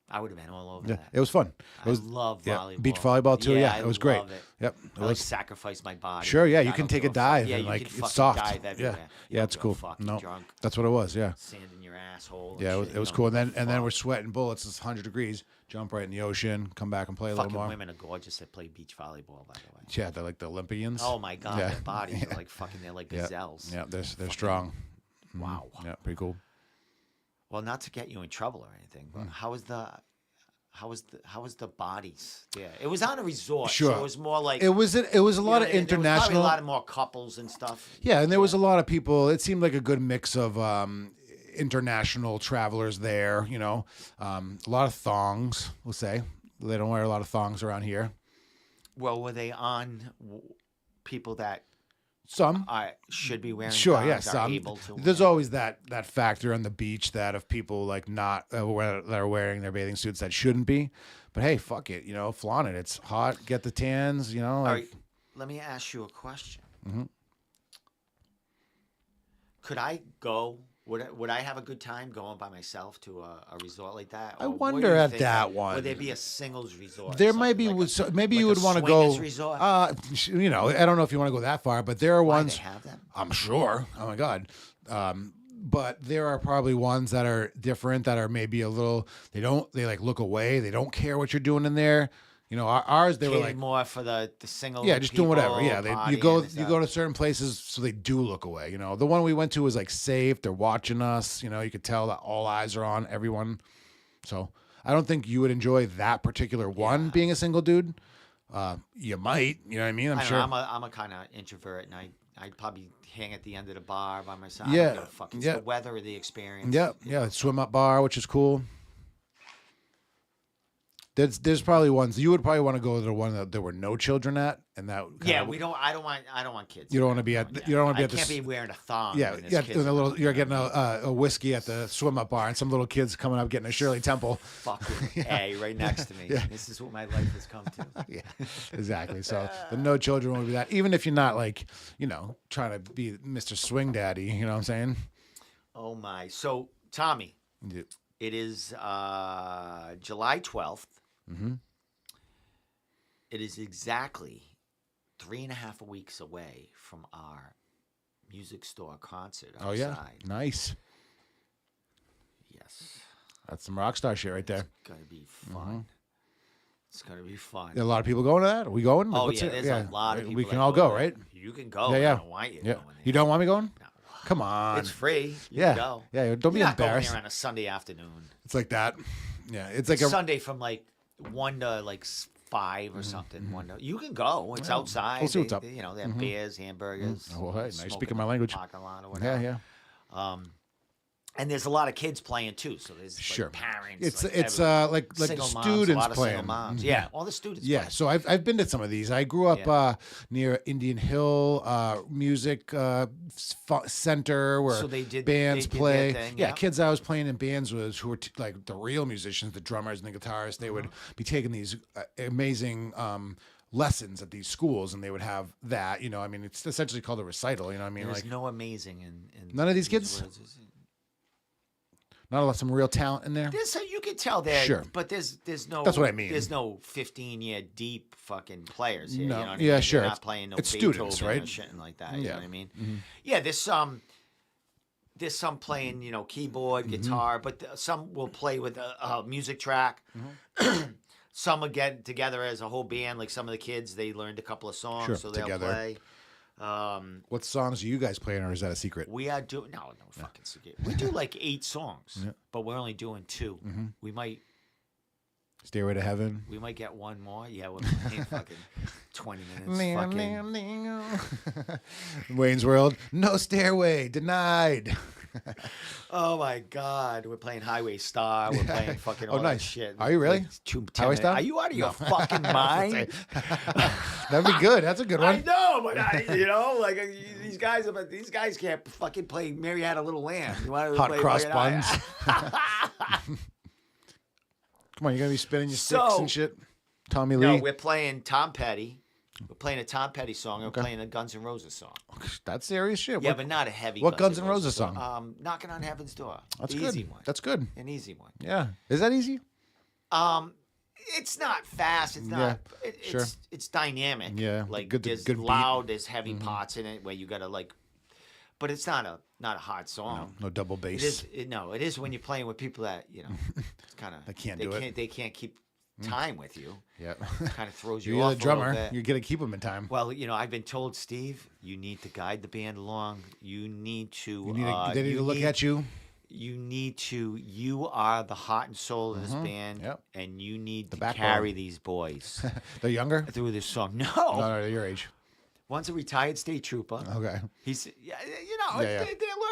I would have been all over Yeah, that. it was fun. It was I love yeah, volleyball. beach volleyball too. Yeah, I it was great. love it. Yep, it I like was sacrifice my body. sure. Yeah, you I can don't take a give fuck. dive Yeah, and you like can it's fucking soft. Dive everywhere. Yeah, You yeah, don't it's give a cool. fuck. You're No, drunk. that's what it was. Yeah, Sand in your asshole. and yeah, shit. it was You cool. don't And give then a we're fuck. sweating bullets. It's 100 degrees. Jump right in the ocean. Come back and play a Fucking little more. women are gorgeous that play beach volleyball, by the way. Yeah, they're like the Olympians. Oh my god, Yeah. their bodies are like fucking. They're like Yeah. gazelles. Yeah, they're strong. Mhm. Wow. Yeah, pretty cool. Well, not to get you in trouble or anything, but how was the bodies? Yeah, it was on a resort. Sure. So it was more like It was a lot of There was probably international. a lot of more couples and stuff. Yeah, and there was a lot of people. It seemed like a good mix of international travelers there. You know, a lot of thongs. We'll say they don't wear a lot of thongs around here. Well, were they on people that Some, should be wearing? sure, thongs, yeah, are some. able to There's wear? always that factor on the beach that of people like not that are wearing their bathing suits that shouldn't be. But hey, fuck it, you know, flaunt it. It's hot. Get the tans. You know, All like, right, let me ask you a question. Mm-hmm. Could I go? Would I have a good time going by myself to a resort like that? I Or what wonder do you at think? that one. Would there be a singles resort? there or might be. something like Maybe like you a would want to swingers go. resort? You know, I don't know if you want to go that far, but there are Why, ones. they have them? I'm sure. Oh my god. But there are probably ones that are different that are maybe a little. They like look away. They don't care what you're doing in there. You know, ours they were Catered like. more for the single. Yeah, just doing whatever. people, Yeah, you partying go and stuff. to certain places so they do look away. You know, the one we went to was like safe. They're watching us. You know, you could tell that all eyes are on everyone. So I don't think you would enjoy that particular one being a single dude. You might. You know what I mean? I'm I don't sure. know, I'm a kind of introvert, and I I'd probably hang at the end of the bar by myself. Yeah, I don't give a fuck. It's yeah. the weather or the experience. Yeah, yeah. Swim up bar, which is cool. There's probably ones you would probably want to go to the one that there were no children at, and that Yeah, we don't. I don't want kids. You don't want to be at. You don't want to be I at the. can't be wearing a thong. Yeah, when there's yeah. kids And a little, around. you're getting a whiskey at the swim up bar, and some little kids coming up getting a Shirley Temple. Fucking A, right next to me. Yeah. This is what my life has come to. Yeah, exactly. So the no children will be that. Even if you're not like, trying to be Mr. Swing Daddy, you know what I'm saying? Oh my! So Tommy, Yeah. it is July 12th. Mm-hmm. It is exactly 3.5 weeks away from our music store concert outside. Oh yeah, nice. Yes. That's some rock star shit right there. It's gonna be fun. It's gonna be fun. A lot of people going to that. Are we going? Oh What's yeah, it? there's a lot of people. We that can all go, there. right? You can go. Yeah, yeah. I don't want you Yeah. going there. You don't want me going? No. Come on. It's free. You Yeah. can go. Yeah. Don't be You're not embarrassed. going there on a Sunday afternoon. It's like that. Yeah. It's like a. Sunday from like 1 to like 5 or something. 1 to, you can go. It's outside. We'll see what's up. They have beers, hamburgers. Oh, hey, nice. smoking Speaking my in the language. Parking lot or Yeah, whatever. yeah. And there's a lot of kids playing too. So there's Sure. like parents. It's like it's everyone. like the Single moms, students a lot of playing. single moms. Mhm. Yeah, all the students. Yeah, playing. so I've been to some of these. I grew up Yeah. near Indian Hill Music Center where So they did- bands they did play. their thing, yeah, yeah. kids I was playing in bands with who were like the real musicians, the drummers and the guitarists. They would Uh-huh. be taking these amazing lessons at these schools, and they would have that. I mean, it's essentially called a recital. You know what I mean? There's Like no amazing in None of these kids? words. not a lot, some real talent in there. So you can tell that, Sure. but there's no. That's what I mean. There's no 15-year deep fucking players here. No. You know what Yeah, I mean? sure. They're not playing no It's Beethoven students, or right? shit like that. You Yeah. know what I mean? Yeah, there's some playing keyboard, guitar, but some will play with a music track. Some will get together as a whole band. Like some of the kids, they learned a couple of songs, Sure, so they'll together. play. What songs are you guys playing, or is that a secret? We are doing no fucking secret. We do like 8 songs, but we're only doing 2. We might Stairway to Heaven. get one more. Yeah, we're playing fucking 20 minutes. Fucking. Wayne's World. No stairway. Denied. Oh my God, we're playing Highway Star. We're playing fucking all Oh, nice. that shit. Are you really? Like 10 Highway minutes. Star? Are you out of your fucking mind? That'd be good. That's a good I one. know, but like these guys can't fucking play Mary Had a Little Lamb. You want to Hot play cross fucking- buns. Come on, you're gonna be spinning your sticks So- and shit. Tommy No, Lee. we're playing Tom Petty. We're playing a Tom Petty song. And we're playing a Guns N' Roses song. That's serious shit. Yeah, What- but not a heavy. what Guns N' Roses song? Knocking on Heaven's Door. that's The good. Easy one. That's good. An easy one. Yeah. Is that easy? It's not fast. It's not. sure. It's dynamic. Yeah, like good- there's good beat. loud. There's heavy parts in it where you gotta like. But it's not a hard song. No double It bass. is. It is when you're playing with people that it's kind of. They can't do it. They can't keep time with you. Yeah. Kind of throws you You're off the a little drummer. bit. You're gonna keep them in time. Well, I've been told, Steve, you need to guide the band along. You need to. They need to look at you. You need to. You are the heart and soul of this band, Yep. and you need to backbone. carry these boys They're younger. through this song. No, No, they're your age. one's a retired state trooper. Okay. He's, Yeah. They're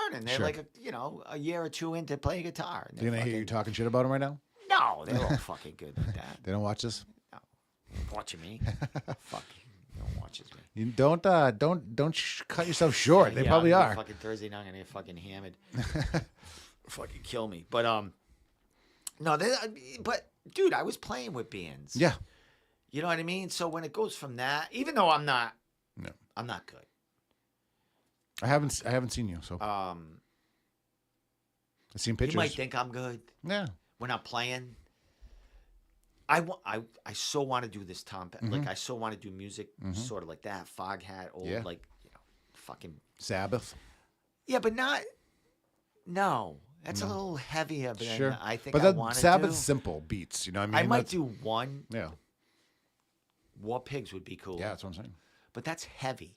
learning. They're Sure. like a year or two into playing guitar. and They're gonna hear you talking shit about them right now. No, they're all fucking good with that. They don't watch this. Watching me, fuck, no one watches me. You don't cut yourself short. They Yeah, probably I'm gonna are. Fucking Thursday night, I'm gonna get fucking hammered. Fucking kill me. But no, but dude, I was playing with bands. Yeah. You know what I mean? So when it goes from that, even though I'm not good. I haven't seen you, so Um, I've seen pictures. you might think I'm good Yeah. when I'm playing. I so want to do this Tom Petty. Like I so want to do music sort of like that. Foghat, old Yeah. like fucking Sabbath. yeah, but not. No, that's a little heavier than Sure. I think But I that want to Sabbath's do. simple beats. You know what I mean? I might That's- do one. Yeah. War Pigs would be cool. Yeah, that's what I'm saying. But that's heavy.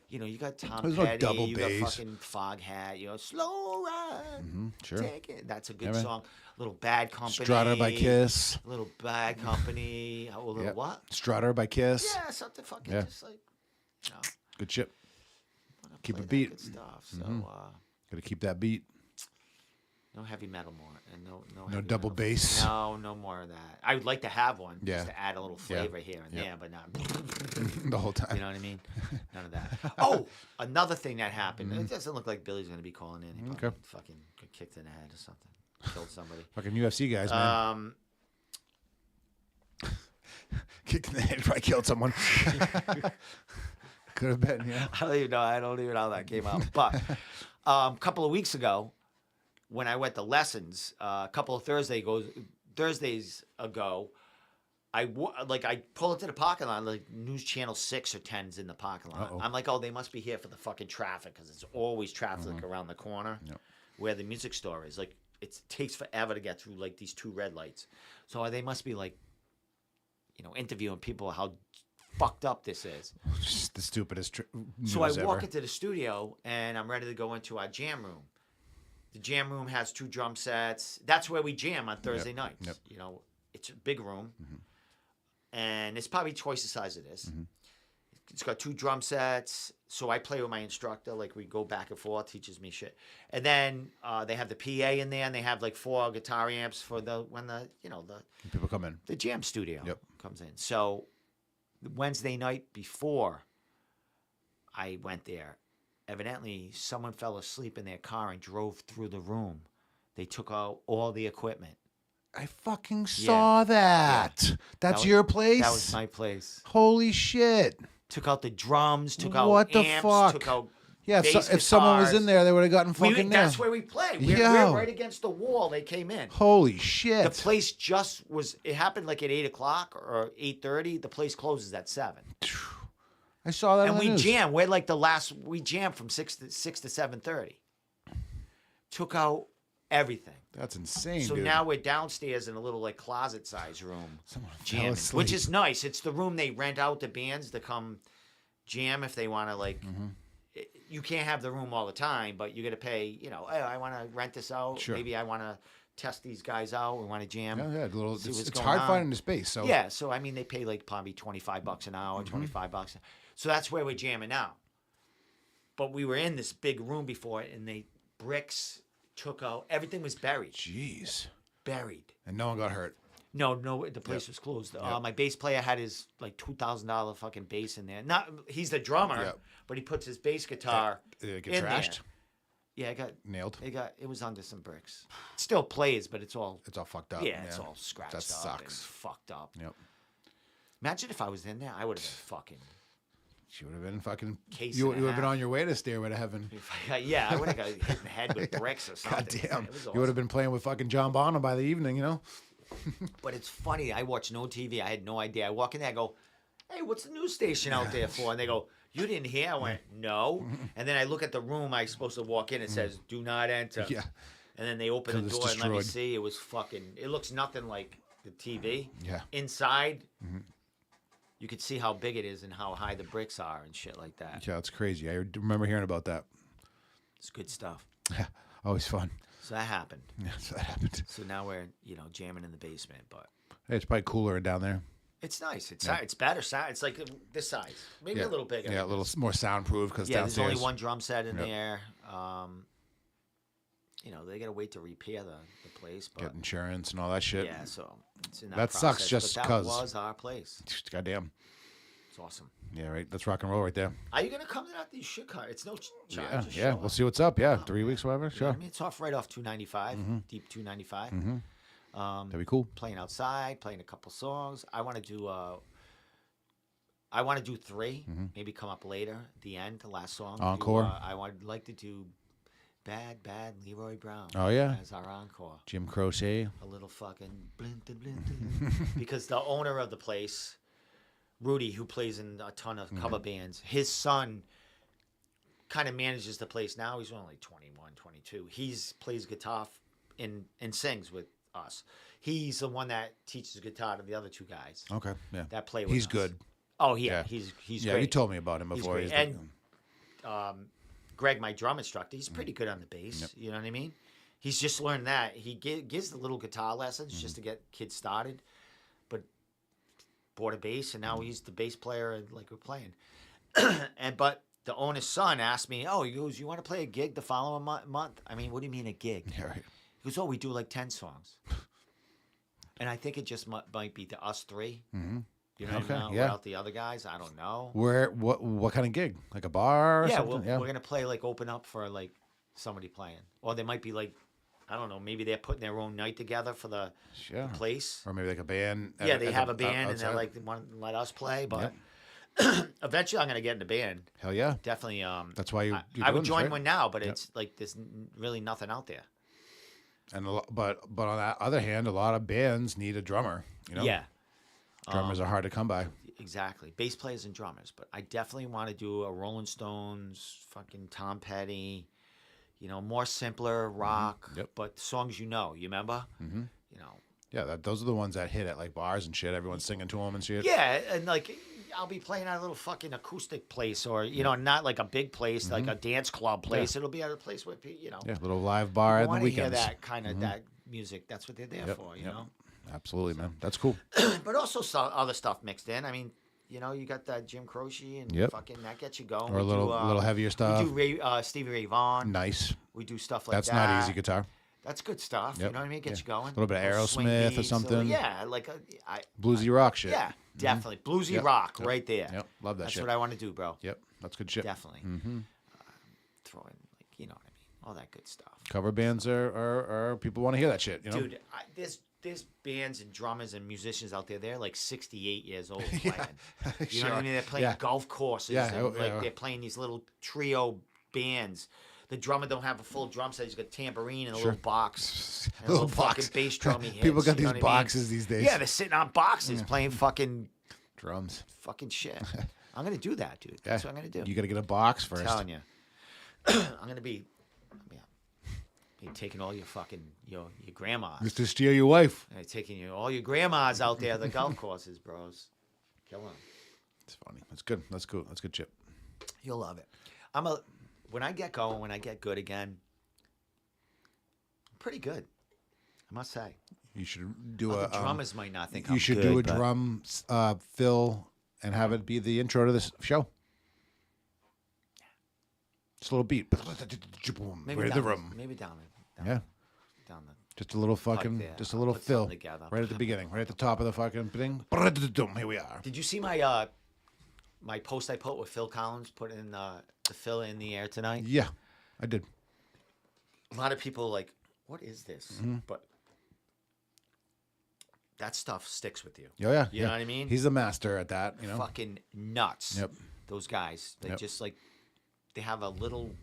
You got Tom There's no Petty, double you bass. got fucking Foghat, Slow Ride. Sure. Take it. That's a good man. song. Little Bad Company. Strutter by Kiss. Little Bad Company. A little Yep. what? Strutter by Kiss. Yeah, something fucking Yeah. just like, Good shit. Keep play a that beat. good stuff. So Got to keep that beat. no heavy metal more, and no No heavy double metal. bass. No more of that. I would like to have one just Yeah. to add a little flavor here and there, but not. The whole time. You know what I mean? None of that. Oh, another thing that happened. It doesn't look like Billy's going to be calling in. He probably Okay. fucking got kicked in the head or something. Killed somebody. Fucking UFC guys, man. Kicked in the head, probably killed someone. Could have been, yeah. I don't even know. I don't even know how that came out. But a couple of weeks ago, when I went to lessons, a couple of Thursdays ago, I pull into the parking lot, like News Channel 6 or 10's in the parking lot. Uh-oh. I'm like, oh, they must be here for the fucking traffic because it's always traffic around the corner where the music store is. Like, it takes forever to get through like these two red lights. So they must be like, interviewing people how fucked up this is. Just the stupidest news So I walk ever. into the studio and I'm ready to go into our jam room. The jam room has 2 drum sets. That's where we jam on Thursday nights. Yep. It's a big room, and it's probably twice the size of this. It's got 2 drum sets, so I play with my instructor. Like, we go back and forth, teaches me shit. And then they have the PA in there, and they have like 4 guitar amps for when People come in. the jam studio Yep. comes in. So the Wednesday night before I went there, evidently someone fell asleep in their car and drove through the room. They took out all the equipment. I fucking saw that. That's your place? That was my place. Holy shit. Took out the drums, took out What the amps, fuck? took out Yeah, bass if someone was guitars. in there, they would have gotten fucking That's there. where we play. Yo. We're right against the wall. They came in. Holy shit. The place just was. It happened like at 8:00 or 8:30. The place closes at 7. I saw that And on the we news. jam. We're like we jam from 6 to 7:30. Took out everything. That's insane, So dude. now we're downstairs in a little like closet size room, Someone fell jamming, asleep. which is nice. It's the room they rent out to bands to come jam if they want to. Like, you can't have the room all the time, but you got to pay. Hey, I want to rent this out. Sure. Maybe I want to test these guys out. We want to jam. Yeah, see what's it's going hard on. finding the space. So Yeah, so I mean, they pay like probably $25 an hour, $25. So that's where we're jamming now. But we were in this big room before, and bricks took out. Everything was buried. Jeez. Buried. And no one got hurt. No, the place was closed. My bass player had his like $2,000 fucking bass in there. He's the drummer, Yep. but he puts his bass guitar Did it in get trashed? there. Yeah, Nailed? it was under some bricks. It still plays, but it's all It's all fucked up. it's all scratched That up. sucks. And fucked up. Yep. Imagine if I was in there, I would have been fucking. She would have been fucking. Case You and a would have been half. on your way to Stairway to Heaven. Yeah, I would have got hit in the head with bricks or something. God damn. It was You would have awesome. been playing with fucking John Bonham by the evening, you know? But it's funny. I watch no TV. I had no idea. I walk in there. I go, "Hey, what's the news station out there for?" And they go, "You didn't hear?" I went, "No." And then I look at the room I'm supposed to walk in. It says, "Do not enter." Yeah. And then they open 'Cause the it's door and let me destroyed. see. It was fucking. It looks nothing like the TV. Yeah. Inside, you could see how big it is and how high the bricks are and shit like that. Yeah, it's crazy. I remember hearing about that. It's good stuff. Always fun. So that happened. Yeah, so that happened. So now we're jamming in the basement, but. Hey, it's probably cooler down there. It's nice. It's better sound. It's like this size, maybe Yeah. a little bigger. Yeah, a little more soundproof because Yeah, there's downstairs. only one drum set in Yep. there. They gotta wait to repair the place, but Get insurance and all that shit. yeah, so it's in that. That sucks process, just but that 'cause. was our place. Goddamn. It's awesome. Yeah, right. That's rock and roll right there. Are you gonna come to that? You should come. It's no charge. Yeah, just yeah. show We'll up. see what's up. Yeah, Oh, 3 weeks, whatever. You know Sure. what I mean, it's off right off 295, deep 295. That'd be cool. Playing outside, playing a couple songs. I want to do. I want to do 3. Maybe come up later. The end, the last song. Encore. I would like to do Bad Leroy Brown. Oh, yeah? As our encore. Jim Croce. A little fucking blinta blinta. Because the owner of the place, Rudy, who plays in a ton of cover bands, his son kind of manages the place now. He's only 21, 22. He plays guitar and sings with us. He's the one that teaches guitar to the other 2 guys Okay, yeah. that play with He's us. good. Oh, yeah. Yeah. He's Yeah, great. you told me about him He's before. great. And Greg, my drum instructor, he's pretty good on the bass. You know what I mean? He's just learned that. He gives the little guitar lessons just to get kids started, but bought a bass, and now he's the bass player, and like we're playing. But the owner's son asked me, "Oh, he goes, you want to play a gig the following month?" I mean, what do you mean a gig? Yeah, right. He goes, "Oh, we do like 10 songs," and I think it just might be us three. Mm-hmm. You know, Okay, what yeah. about the other guys? I don't know. What kind of gig? Like a bar or Yeah, something? we're gonna play like open up for like somebody playing, or they might be like, I don't know, maybe they're putting their own night together for the Yeah. place. Or maybe like a band. Yeah, they have a band and outside. they're like, they want to let us play, but Yep. eventually I'm gonna get in the band. Hell yeah. Definitely. That's why you're I would doing this, join right? one now, but Yep. it's like there's really nothing out there. And but on the other hand, a lot of bands need a drummer. You know, Yeah, drummers are hard to come by. exactly. Bass players and drummers, but I definitely want to do a Rolling Stones, fucking Tom Petty, you know, more simpler rock, Yep. but songs you know. You remember? Mm-hmm. You know. Yeah, those are the ones that hit at like bars and shit. Everyone's singing to them and shit. Yeah, and like I'll be playing at a little fucking acoustic place, or you know, not like a big place, like a dance club place. It'll be at a place where you know, Yeah, little live bar you at the want to hear weekends. that kind of that music. That's what they're there Yep, for, you yep. know. Absolutely, man. That's cool. But also some other stuff mixed in. I mean, you know, you got that Jim Croce and Yep. fucking that gets you going. Or a We little heavier stuff. We do Stevie Ray Vaughan. Nice. We do stuff like That's that. not easy guitar. That's good stuff. You Yep. know what I mean? Gets you going. A little bit of Those swing Aerosmith or beats, something. Yeah, like Bluesy rock shit. yeah, definitely bluesy Yep. rock Yep. right there. Yep. Love that That's shit. what I want to do, bro. Yep. That's good shit. Definitely. Mm-hmm. Throw in like you know what I mean, all that good stuff. Cover bands are people want to hear that shit. You know. Dude, there's bands and drummers and musicians out there. They're like 68 years old playing. You know what Sure. I mean? They're playing Yeah. golf courses. Yeah, And, like yeah. they're playing these little trio bands. The drummer don't have a full drum set. He's got a tambourine and a Sure. little box. And Little a little box. fucking bass drum he hits. People got you know these what I mean? boxes these days. Yeah, they're sitting on boxes playing fucking Drums. shit. I'm gonna do that, dude. Yeah. That's what I'm gonna do. You got to get a box I'm first. telling you. I'm gonna be taking all your fucking your grandmas. Just to steal your wife. And taking all your grandmas out there, the golf courses, bros. Kill them. It's funny. That's good. That's cool. That's good shit. You'll love it. When I get going, when I get good again, I'm pretty good. I must say. You should do The a drummers might not think you I'm should good, do a but- drum fill and have it be the intro to this show. Just a little beat. Maybe Right in down the room. Maybe down Yeah. down the. Just a little fucking, there. just a I'll little put fill. something together. Right at the beginning. Right at the top of the fucking thing. Here we are. Did you see my my post I put with Phil Collins putting the fill in the air tonight? Yeah, I did. A lot of people like, what is this? Mm-hmm. But that stuff sticks with you. Oh, yeah. You know what I mean? He's a master at that, you know? Fucking nuts. Yep. Those guys, they Yep. just like they have a little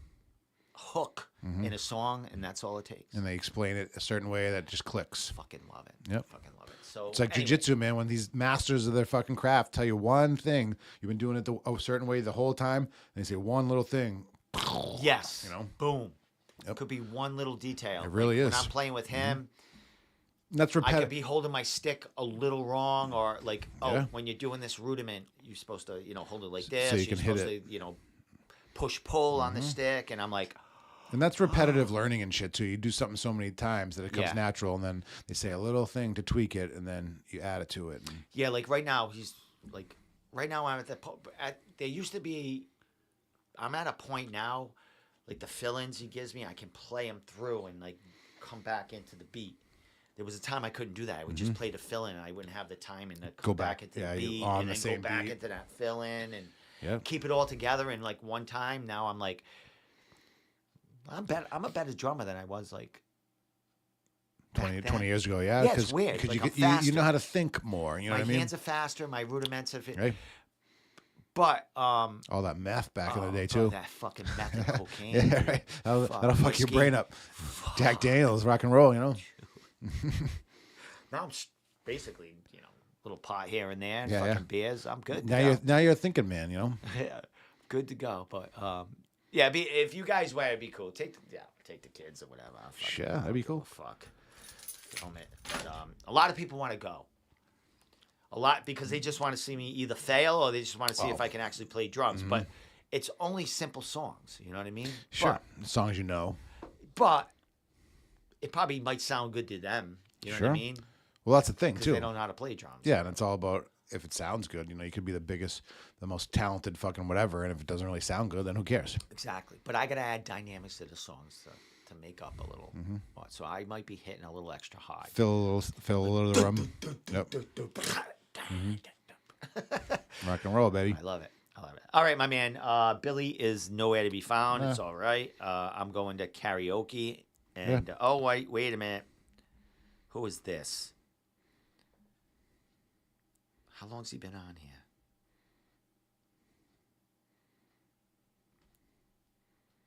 hook in a song, and that's all it takes. And they explain it a certain way that just clicks. Fucking love it. Yep. Fucking love it. So It's like anyway, jujitsu, man. When these masters of their fucking craft tell you one thing, you've been doing it a certain way the whole time, and they say one little thing. Yes. You know? Boom. Yep. Could be one little detail. It really When is. I'm playing with him, And that's I could repetitive. be holding my stick a little wrong, or like, Yeah. when you're doing this rudiment, you're supposed to, hold it like this. So you you're can hit supposed to, push pull on the stick, and I'm like, And that's repetitive learning and shit too. You do something so many times that it comes Yeah. natural, and then they say a little thing to tweak it, and then you add it to it. And yeah, like right now I'm at there used to be, I'm at a point now, like the fill-ins he gives me, I can play them through and like come back into the beat. There was a time I couldn't do that. I would just play the fill-in, and I wouldn't have the time and to Go come back back. into Yeah, the you're beat, on and the then same go back beat. into that fill-in and yeah, keep it all together in like one time. Now I'm like, I'm a better drummer than I was like 20 then. years ago, yeah. Yeah, it's weird. Because Like, you, I'm you know faster. how to think more. You know my what I mean? hands are faster, my rudiments are fit. Right? But All that meth back in the day bro, too. that fucking meth and cocaine. Yeah, dude. right. That'll Fuck, fuck your whiskey. brain up. Jack Daniels, rock and roll. You know. Now I'm basically, little pot here and there, and Yeah, fucking yeah. beers. I'm good. To Now go. you're a thinking man. You know. Yeah, good to go. But yeah, if you guys were, it'd be cool. Take the kids or whatever. I'll fucking- Sure, that'd be I don't cool. give a Fuck, film it. But a lot of people want to go. A lot because they just want to see me either fail or they just want to see if I can actually play drums. But it's only simple songs. You know what I mean? Sure. Songs you know. But it probably might sound good to them. You know what I Sure. mean? Well, that's the thing Because too. they don't know how to play drums. Yeah, and it's all about if it sounds good. You know, you could be the biggest, the most talented fucking whatever, and if it doesn't really sound good, then who cares? Exactly. But I got to add dynamics to the songs to make up a little. So I might be hitting a little extra hard. Fill a little of the rum. Yep. Rock and roll, baby. I love it. All right, my man. Billy is nowhere to be found. It's all right. I'm going to karaoke. And oh, wait a minute. Who is this? How long's he been on here?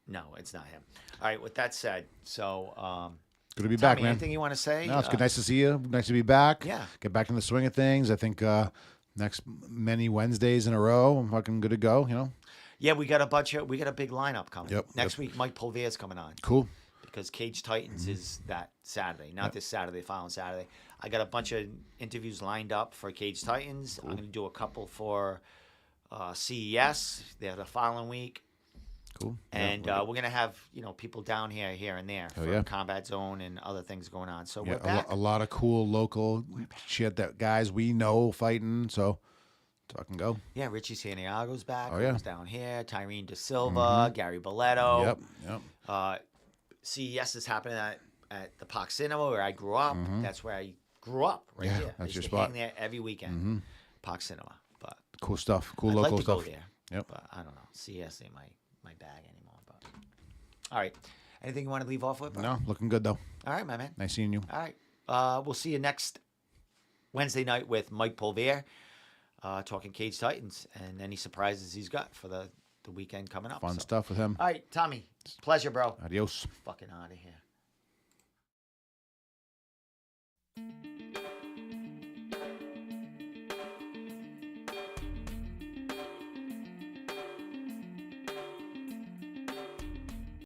No, it's not him. All right, with that said, so Good to be Tommy, back, man. anything you want to say? No, it's good. Nice to see you. Nice to be back. Yeah. Get back in the swing of things. I think next many Wednesdays in a row, I'm fucking good to go, you know? Yeah, we got a big lineup coming. Yep, Next week, Mike Pulvere's coming on. Cool. Because Cage Titans is that Saturday, not this Saturday, following Saturday. I got a bunch of interviews lined up for Cage Titans. Cool. I'm going to do a couple for CES. They're the following week. Cool. And we're going to have, people down here and there for Combat Zone and other things going on. So we're back. A lot of cool local shit that guys we know fighting, so fucking go. Yeah, Richie Santiago's back. Oh, yeah. Who's down here. Tyrene De Silva, Gary Boletto. Yep. CES is happening at the Park Cinema where I grew up. That's where I grew up, right there. That's I used your to spot. hang there every weekend. Park Cinema. But Cool stuff. Cool I'd local like to stuff. go there. Yep. But I don't know. CES ain't my bag anymore. But all right. Anything you want to leave off with? Bro? No, looking good though. All right, my man. Nice seeing you. All right. We'll see you next Wednesday night with Mike Pulvere, talking Cage Titans and any surprises he's got for the weekend coming up. Fun stuff with him. All right, Tommy. Pleasure, bro. Adios. Fucking out of here.